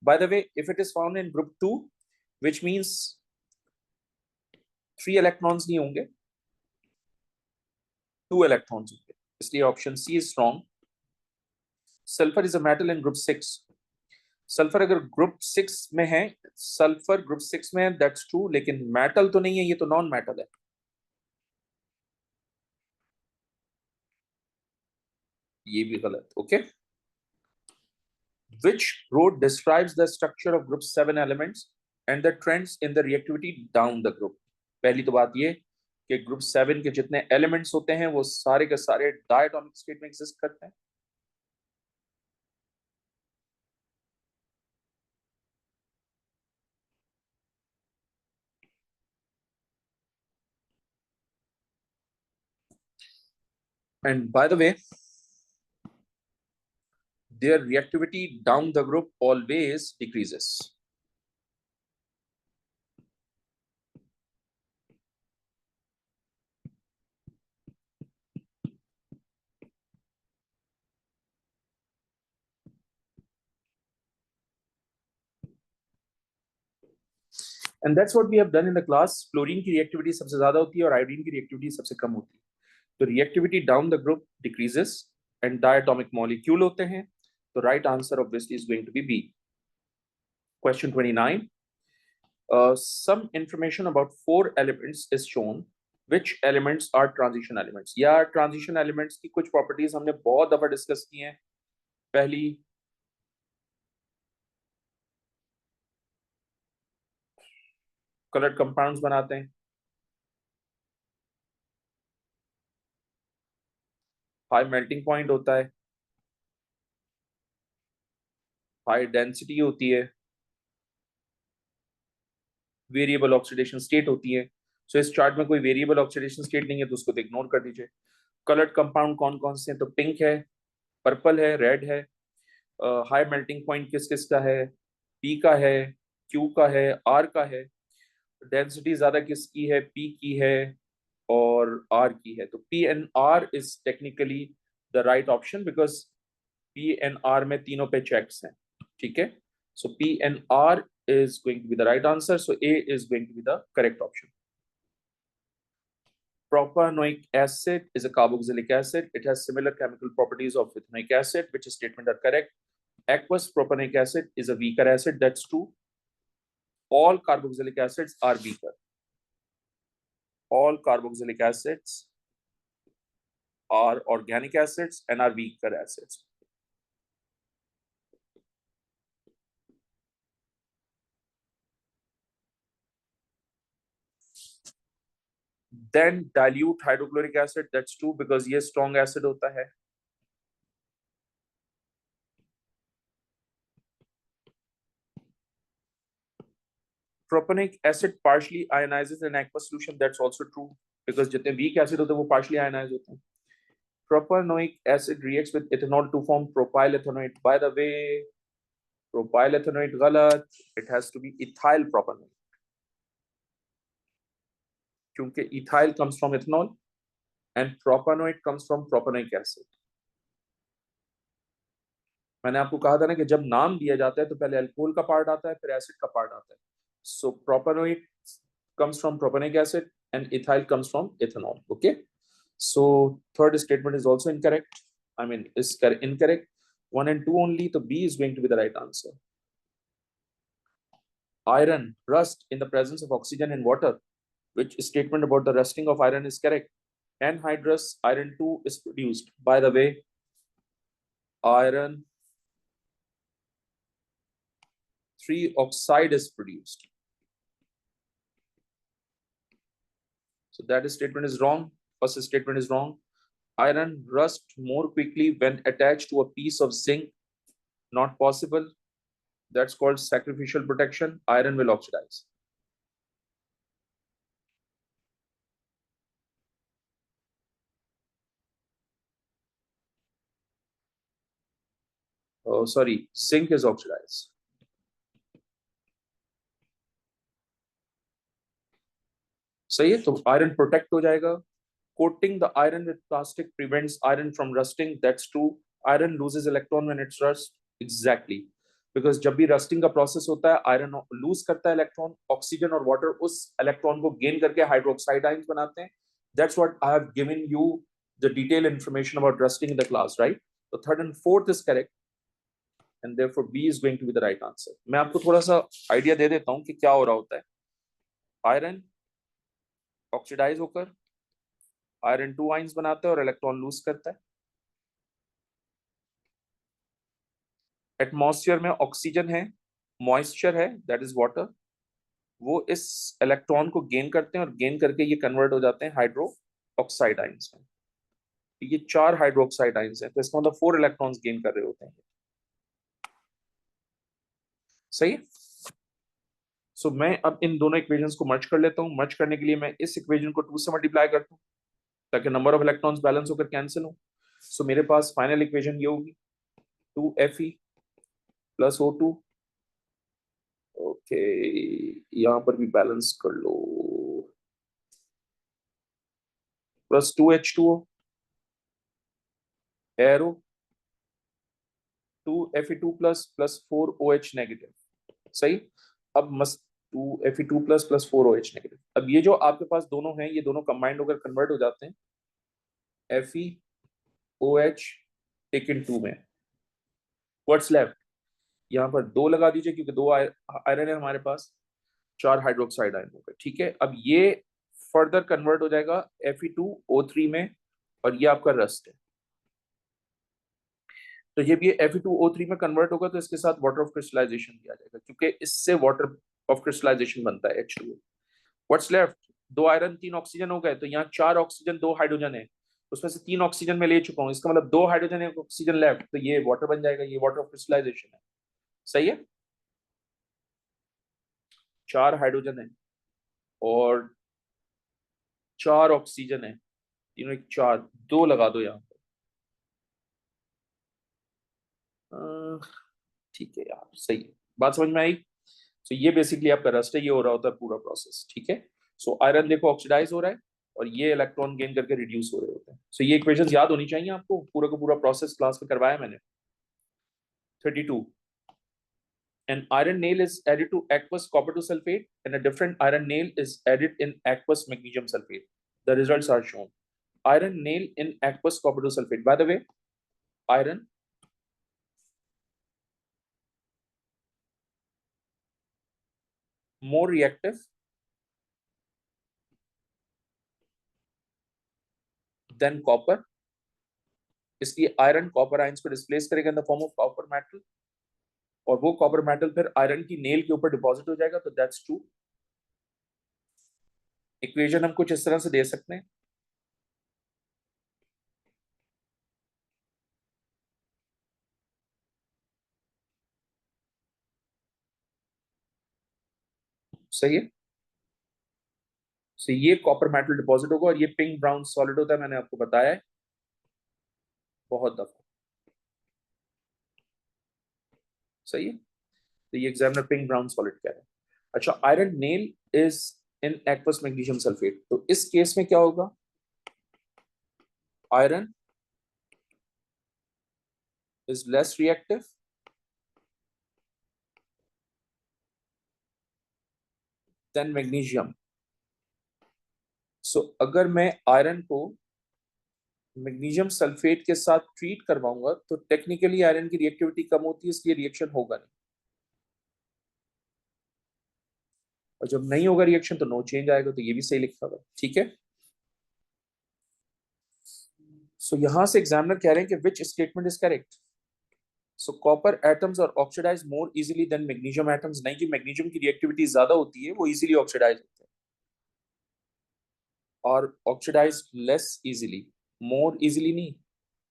By the way, if it is found in group 2, which means 3 electrons नहीं होंगे, 2 electrons होंगे. इसलिए option C is wrong. Sulfur is a metal in group 6. Sulphur अगर group 6 में है, sulphur group 6 में है, that's true, लेकिन मेटल तो नहीं है, ये तो नॉन मेटल है. ये भी गलत. Okay. Which road describes the structure of group 7 elements and the trends in the reactivity down the group? पहली तो बात ये कि ग्रुप 7 के जितने एलिमेंट्स होते हैं वो सारे के सारे डायटोमिक स्टेट में एग्जिस्ट करते हैं. And by the way, their reactivity down the group always decreases. And that's what we have done in the class. Fluorine की reactivity सबसे ज़्यादा होती है और iodine की reactivity सबसे कम होती है. तो reactivity down the group decreases and diatomic molecule होते हैं. The right answer obviously is going to be B. Question 29. Some information about 4 elements is shown. Which elements are transition elements? या transition elements की कुछ properties हमने बहुत दफा discuss की हैं. पहली colored compounds बनाते हैं. High melting point होता है. High density होती है. Variable oxidation state होती है. So इस चार्ट में कोई वेरिएबल ऑक्सीडेशन स्टेट नहीं है तो उसको तो इग्नोर कर दीजिए. कलर्ड कंपाउंड कौन कौन से हैं? तो पिंक है, पर्पल है, रेड है. हाई मेल्टिंग पॉइंट किस किस का है? पी का है, क्यू का है, आर का है. डेंसिटी ज्यादा किसकी है? पी की है और आर की है. तो P and R is technically the right option because P and R में तीनों पे चेक्स हैं. ठीक है. So P and R is going to be the right answer. So A is going to be the correct option. Propanoic acid is a carboxylic acid. It has similar chemical properties of ethanoic acid, which statement are correct. Aqueous propanoic acid is a weaker acid. That's true. All carboxylic acids are weaker. All carboxylic acids are organic acids and are weaker acids. Then dilute hydrochloric acid. That's true because ये strong acid होता है. Propanoic acid partially ionizes in aqueous solution. That's also true because जितने weak acid होते हैं वो partially ionized होते हैं. Propanoic acid reacts with ethanol to form propyl ethanoate. By the way, propyl ethanoate गलत. It has to be ethyl propanoate. क्योंकि ethyl comes from ethanol and propanoate comes from propanoic acid. मैंने आपको कहा था ना कि जब नाम दिया जाता है तो पहले अल्कोहल का पार्ट आता है फिर एसिड का पार्ट आता है. So propanoate comes from propanoic acid and ethyl comes from ethanol. Okay. So third statement is also incorrect. I mean, is incorrect. 1 and 2 only. So B is going to be the right answer. Iron rust in the presence of oxygen and water. Which statement about the rusting of iron is correct? Anhydrous iron 2 is produced. By the way, iron 3 oxide is produced. So that statement is wrong. First statement is wrong. Iron rust more quickly when attached to a piece of zinc. Not possible. That's called sacrificial protection. Iron will oxidize. Oh, sorry, zinc is oxidized. सही है. तो iron protect हो जाएगा. Coating the iron with plastic prevents iron from rusting. That's true. Iron loses electron when it's rust. Exactly. Because जब भी rusting का process होता है, iron lose करता है electron, oxygen और water उस electron को gain करके hydroxide ions बनाते हैं. That's what I have given you the detailed information about rusting in the class, right? So third and fourth is correct, and therefore B is going to be the right answer. मैं आपको थोड़ा सा idea दे देता हूँ कि क्या हो रहा होता है. Iron oxidize होकर आयरन 2 आइंस बनाता है और इलेक्ट्रॉन लूज करता है. एटमॉस्फेयर में ऑक्सीजन है, मॉइस्चर है, दैट इज वाटर. वो इस इलेक्ट्रॉन को गेन करते हैं और गेन करके ये कन्वर्ट हो जाते हैं हाइड्रो ऑक्साइड आइंस में. ये 4 हाइड्रोक्साइड आइंस हैं तो इसका मतलब 4 इलेक्ट्रॉन्स गेन कर रहे होते हैं. सही है. सो मैं अब इन दोनों इक्वेशंस को मर्ज कर लेता हूं. मर्ज करने के लिए मैं इस इक्वेशन को 2 से मल्टीप्लाई करता हूं ताकि नंबर ऑफ इलेक्ट्रॉन्स बैलेंस होकर कैंसिल हो. सो मेरे पास फाइनल इक्वेशन ये होगी 2Fe प्लस O2। ओके, यहां पर भी बैलेंस कर लो, plus 2H2O arrow 2Fe2 plus plus 4OH negative. सही। अब मस्त 2Fe2 plus plus 4OH negative. अब ये जो आपके पास दोनों हैं, ये दोनों कंबाइंड होकर कन्वर्ट हो जाते हैं FeOH टेकन 2 में। What's left? यहाँ पर 2 लगा दीजिए क्योंकि 2 आयरन है हमारे पास, 4 हाइड्रोक्साइड आयन हो गए। ठीक है, अब ये फर्दर कन्वर्ट हो जाएगा Fe2O3 में, और ये आपका रस्ट है। तो जब ये Fe2O3 में कन्वर्ट होगा तो इसके साथ वाटर ऑफ क्रिस्टलाइजेशन दिया जाएगा, क्योंकि इससे वाटर ऑफ क्रिस्टलाइजेशन बनता है H2O। What's left? 2 iron 3 oxygen हो गए, तो यहाँ 4 ऑक्सीजन 2 हाइड्रोजन है, उसमें से 3 ऑक्सीजन में ले चुका हूँ, इसका मतलब 2 हाइड्रोजन 1 ऑक्सीजन लेफ्ट, तो ये वाटर बन जाएगा, ये वाटर ऑफ क्रिस्टलाइजेशन है। सही है, 4 हाइड्रोजन है और 4 ऑक्सीजन है, तीनों एक 4, 2 लगा दो यहाँ पर। ठीक है यार, सही है, बात समझ में आई। तो ये बेसिकली आपका रस्ट है, ये हो रहा होता है पूरा प्रोसेस। ठीक है, सो आयरन देखो ऑक्सीडाइज हो रहा है और ये इलेक्ट्रॉन गेन करके रिड्यूस हो रहे होते हैं। सो ये इक्वेशंस याद होनी चाहिए आपको, पूरा का पूरा प्रोसेस क्लास में करवाया मैंने। 32, an iron nail is added to aqueous copper to sulfate and a different iron nail is added in aqueous magnesium sulfate. The results are shown. Iron nail in aqueous copper to sulfate. By the way, iron more reactive than copper, इसलिए iron copper ions को displace करेगा in the form of copper metal, और वो copper metal फिर iron की nail के ऊपर deposit हो जाएगा। तो दैट्स ट्रू। इक्वेशन हम कुछ इस तरह से दे सकते हैं, सही है। ये कॉपर मेटल डिपॉजिट होगा और ये पिंक ब्राउन सॉलिड होता है, मैंने आपको बताया है बहुत दफा। सही है, तो ये एग्जामिनर पिंक ब्राउन सॉलिड कह रहा है। अच्छा, iron nail is in aqueous magnesium sulphate, तो इस केस में क्या होगा? Iron is less reactive than magnesium. So अगर मैं आयरन को मैग्नीशियम सल्फेट के साथ ट्रीट करवाऊंगा तो टेक्निकली आयरन की रिएक्टिविटी कम होती है, इसलिए रिएक्शन होगा नहीं, और जब नहीं होगा रिएक्शन तो नो चेंज आएगा। तो ये भी सही लिखा हुआ है। ठीक है, सो यहां से एग्जामिनर कह रहे हैं कि which statement is correct. So copper atoms are oxidise more easily than magnesium atoms, नहीं कि मैग्नीशियम की रिएक्टिविटी ज्यादा होती है, वो इजीली ऑक्सीडाइज होते हैं, और oxidise less easily, more easily नहीं,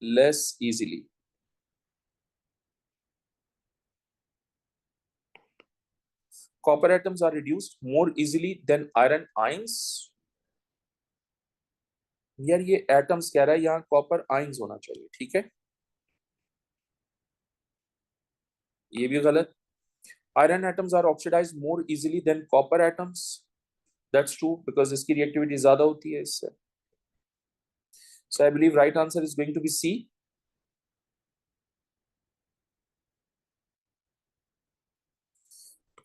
less easily. Copper atoms are reduced more easily than iron ions. यार ये एटम्स कह रहा है, यहाँ कॉपर आयंस होना चाहिए। ठीक है, ये भी गलत। Iron atoms are oxidise more easily than copper atoms, that's true because इसकी रिएक्टिविटी ज्यादा होती है इससे। So I believe right answer is going to be C.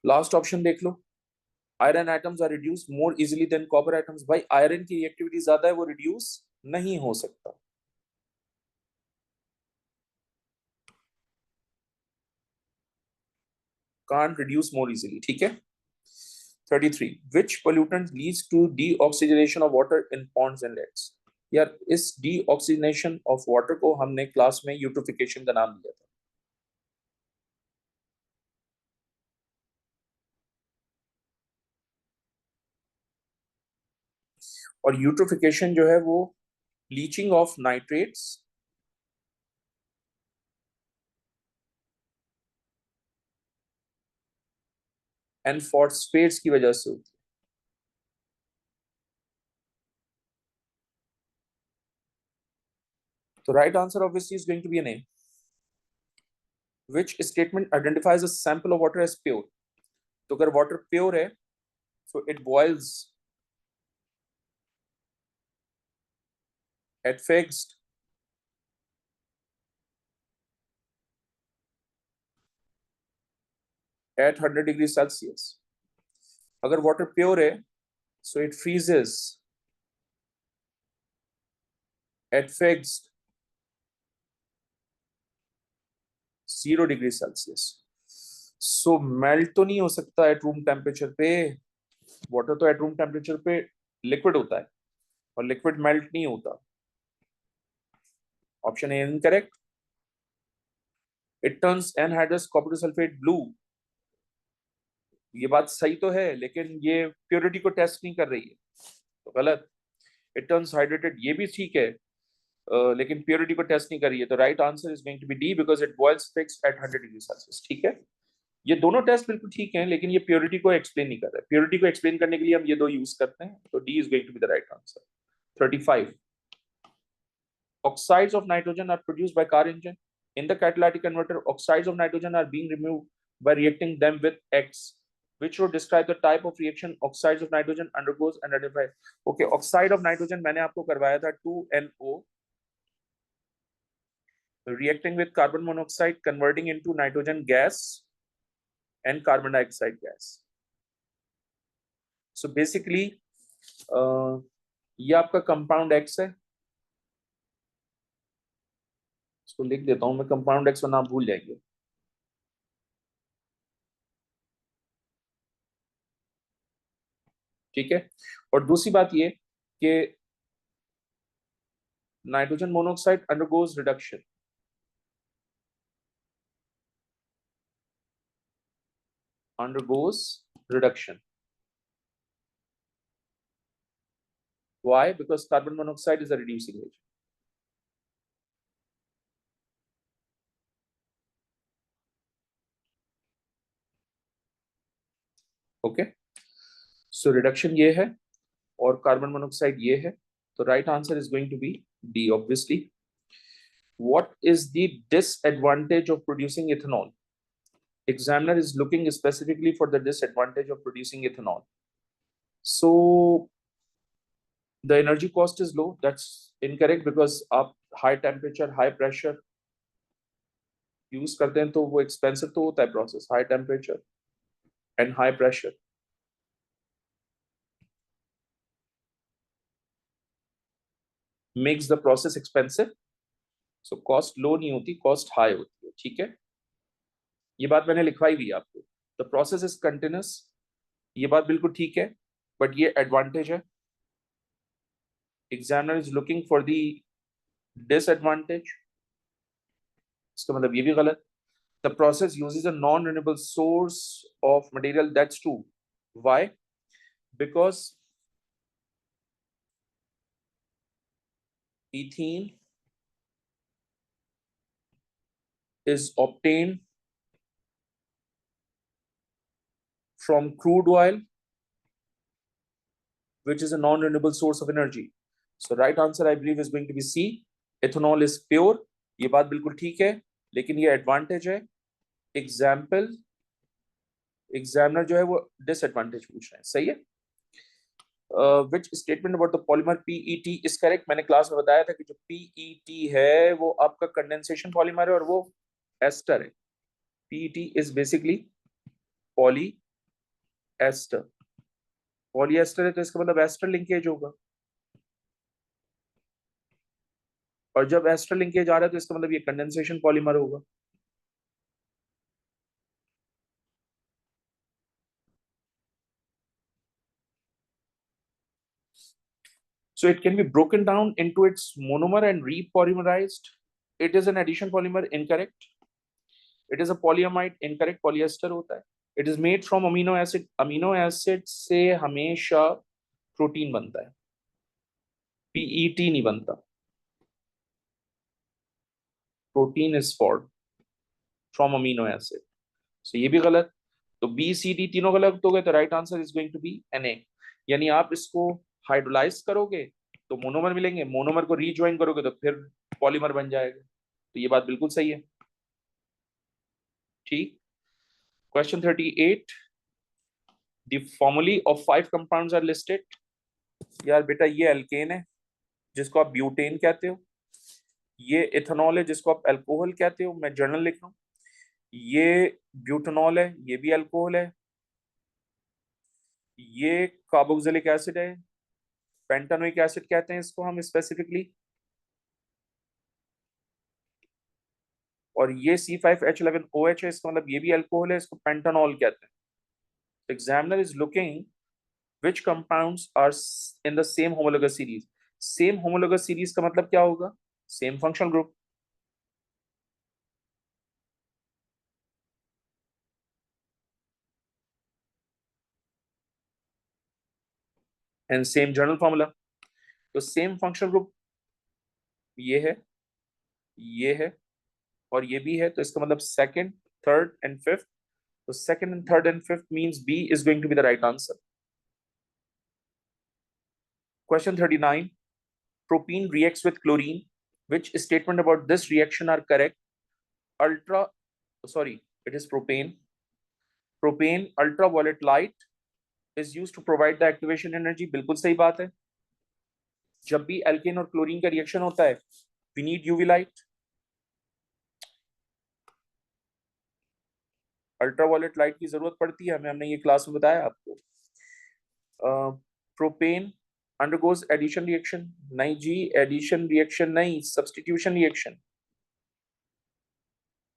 Last option देख लो, iron atoms are reduce more easily than copper atoms. भाई iron की reactivity ज्यादा है, वो रिड्यूस नहीं हो सकता। Can't reduce more easily. ठीक है, 33, which pollutant leads to deoxygenation of water in ponds and lakes? यार इस deoxygenation of water को हमने क्लास में यूट्रोफिकेशन का नाम दिया था। और यूट्रोफिकेशन जो है वो leaching of nitrates and phosphates की वजह से होती है। तो right answer obviously is going to be an A. which statement identifies a sample of water as pure? तो अगर water pure है, so it boils at fixed at 100 degrees Celsius. अगर water pure है, so it freezes at fixed 0 degree Celsius. So melt तो नहीं हो सकता at room temperature पे. वाटर तो एट रूम टेम्परेचर पे लिक्विड होता है और लिक्विड मेल्ट नहीं होता. Option A incorrect. It turns anhydrous copper two sulphate blue. ये बात सही तो है, लेकिन ये प्योरिटी को टेस्ट नहीं कर रही है, तो गलत. इट टर्न्स हाइड्रेटेड, ये भी ठीक है, लेकिन प्योरिटी को टेस्ट नहीं कर रही है. तो right answer is going to be D, because it boils fixed at 100 degree Celsius. ठीक है, ये दोनों टेस्ट बिल्कुल ठीक हैं, लेकिन ये प्योरिटी को एक्सप्लेन नहीं कर रहा है. प्योरिटी को एक्सप्लेन करने के लिए हम ये दो यूज करते हैं. तो D is going to be the right answer. 35. Oxides of nitrogen are produced by car engine. In the catalytic converter, oxides of nitrogen are being removed by reacting them with X, which would describe the type of reaction oxides of nitrogen undergoes and identify. Okay, oxide of nitrogen मैंने आपको करवाया था 2NO reacting with carbon monoxide converting into nitrogen gas and carbon dioxide gas. So basically ये आपका compound X है. इसको लिख देता हूं मैं, कंपाउंड X वरना आप भूल जाएंगे. ठीक है, और दूसरी बात ये कि nitrogen monoxide undergoes reduction. Why? Because carbon monoxide is a reducing agent. Okay, so reduction ये है और कार्बन मोनोऑक्साइड ये है. तो right answer is going to be D obviously. What is the disadvantage of producing ethanol? Examiner is looking specifically for the disadvantage of producing ethanol. So the energy cost is low. That's incorrect, because आप high temperature, high pressure use करते हैं तो वो expensive तो होता है process. High temperature and high pressure makes the process expensive. So cost low नहीं होती, कॉस्ट हाई होती है. ठीक है, ये बात मैंने लिखवाई भी आपको. द प्रोसेस इज कंटिन्यूस, ये बात बिल्कुल ठीक है, बट ये एडवांटेज है. Examiner is looking for the disadvantage, इसका मतलब ये भी गलत. The process uses a non renewable source of material. That's true. Why? Because ethene is obtained from crude oil, which is a non-renewable source of energy. So right answer I believe is going to be C. Ethanol is pure. ये बात बिल्कुल ठीक है, लेकिन ये advantage है. Example examiner जो है वो डिसएडवांटेज पूछ रहे हैं. सही है. which statement about the polymer PET is correct? मैंने क्लास में बताया था कि जो PET है वो आपका कंडेंसेशन पॉलीमर है और वो एस्टर है. PET is basically polyester. Polyester है तो इसका मतलब एस्टर लिंकेज होगा, और जब एस्टर लिंकेज आ रहा है तो इसका मतलब ये कंडेंसेशन पॉलीमर होगा. So it can be broken down into its monomer and repolymerized. It is an addition polymer. Incorrect. It is a polyamide. Incorrect. Polyester होता है. It is made from amino acid. Amino acid से हमेशा protein बनता है, PET नहीं बनता. Protein is formed from amino acid. So ये भी गलत. तो बी सी डी तीनों गलत हो गए. तो right answer is going to be Na. यानी आप इसको हाइड्रोलाइज करोगे तो मोनोमर मिलेंगे, मोनोमर को रीजॉइन करोगे तो फिर पॉलीमर बन जाएगा. तो ये बात बिल्कुल सही है. ठीक। क्वेश्चन 38, द फॉर्मूले ऑफ 5 कंपाउंड्स आर लिस्टेड। यार बेटा ये एल्केन है जिसको आप ब्यूटेन कहते हो, ये इथेनॉल है जिसको आप अल्कोहल कहते हो, मैं जर्नल लिख रहा हूँ। ये ब्यूटेनॉल है, ये भी अल्कोहल है। ये कार्बोक्सिलिक एसिड है, पेंटानोइक एसिड कहते हैं इसको हम स्पेसिफिकली। और ये C5H11OH है, इसका मतलब ये भी अल्कोहल है, इसको पेंटानॉल कहते हैं। Examiner is looking which compounds are in the same homologous series. Same homologous series का मतलब क्या होगा? Same functional group. And same journal formula. तो same functional group ये है, ये है और ये भी है, तो इसका मतलब second, third and fifth. तो second and third and fifth means B is going to be the right answer. Question 39. Propene reacts with chlorine. Which statement about this reaction are correct? It is propane. Propane ultraviolet light is used to provide the activation energy. बिल्कुल सही बात है। जब भी alkene और chlorine का reaction होता है, we need UV light. Ultraviolet light की जरूरत पड़ती है हमें, हमने ये क्लास में बताया आपको। प्रोपेन अंडरगोज एडिशन रिएक्शन, नहीं जी, एडिशन रिएक्शन नहीं, substitution reaction,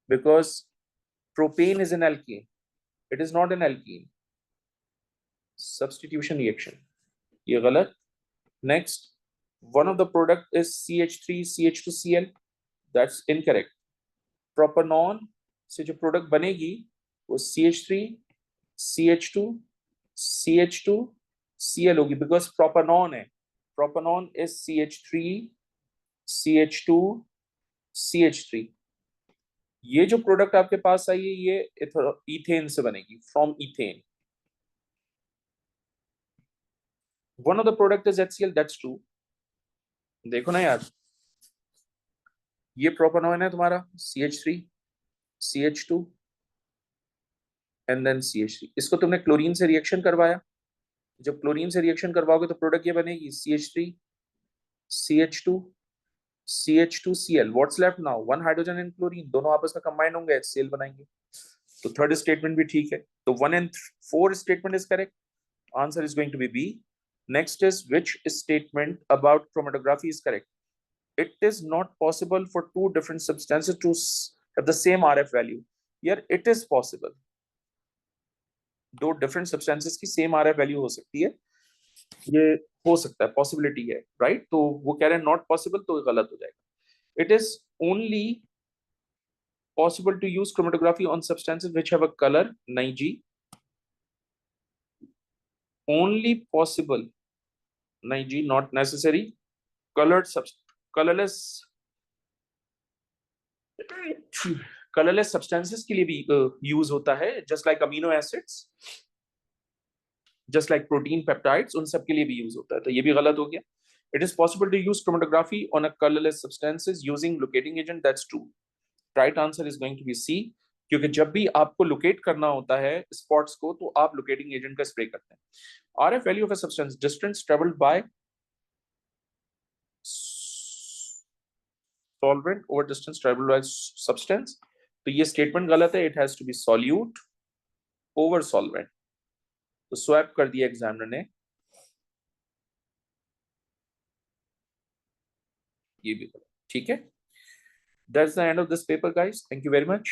because propane is an alkene, it is not an alkene. Substitution reaction, ये गलत। Next, one of the product is CH3 CH2Cl, that's incorrect. Propanone से जो product बनेगी वो CH3 CH2 CH2 Cl होगी, because propanone है। Propanone is CH3 CH2 CH3। ये जो प्रोडक्ट आपके पास आई है ये इथेन से बनेगी, from ethane. One of the product is HCl, that's true. देखो ना यार, ये प्रोपेनॉन है तुम्हारा, CH3 CH2 and then CH3। इसको तुमने क्लोरीन से रिएक्शन करवाया, जब क्लोरीन से रिएक्शन करवाओगे तो प्रोडक्ट ये बनेगी CH3 CH2 CH2Cl। What's left now? One hydrogen and chlorine, दोनों आपस में कंबाइन होंगे, HCl बनाएंगे। तो थर्ड स्टेटमेंट भी ठीक है। तो 1 and 4 statement is correct, answer is going to be B. Next is which statement about chromatography is correct? It is not possible for two different substances to have the same RF value. यार it is possible, दो different substances की same RF value हो सकती है, ये हो सकता है, पॉसिबिलिटी है, राइट। तो वो कह रहे हैं नॉट पॉसिबल, तो गलत हो जाएगा। It is only possible to use chromatography on substances which have a colour, नहीं जी, ओनली पॉसिबल, नहीं जी, not necessary. Coloured colourless colourless substances के लिए भी यूज होता है, just like amino acids, just like protein peptides, उन सब के लिए भी यूज होता है, तो ये भी गलत हो गया। It is possible to use chromatography on a colorless substances using locating agent, that's true. Right answer is going to be C, क्योंकि जब भी आपको लोकेट करना होता है स्पॉट्स को तो आप लोकेटिंग एजेंट का स्प्रे करते हैं। RF value of a substance, distance travelled by solvent over distance travelled by substance, तो ये स्टेटमेंट गलत है। It has to be solute over solvent, तो स्वैप कर दिया एग्जामिनर ने, ये भी गलत। ठीक है, that's the end of this paper guys, thank you very much.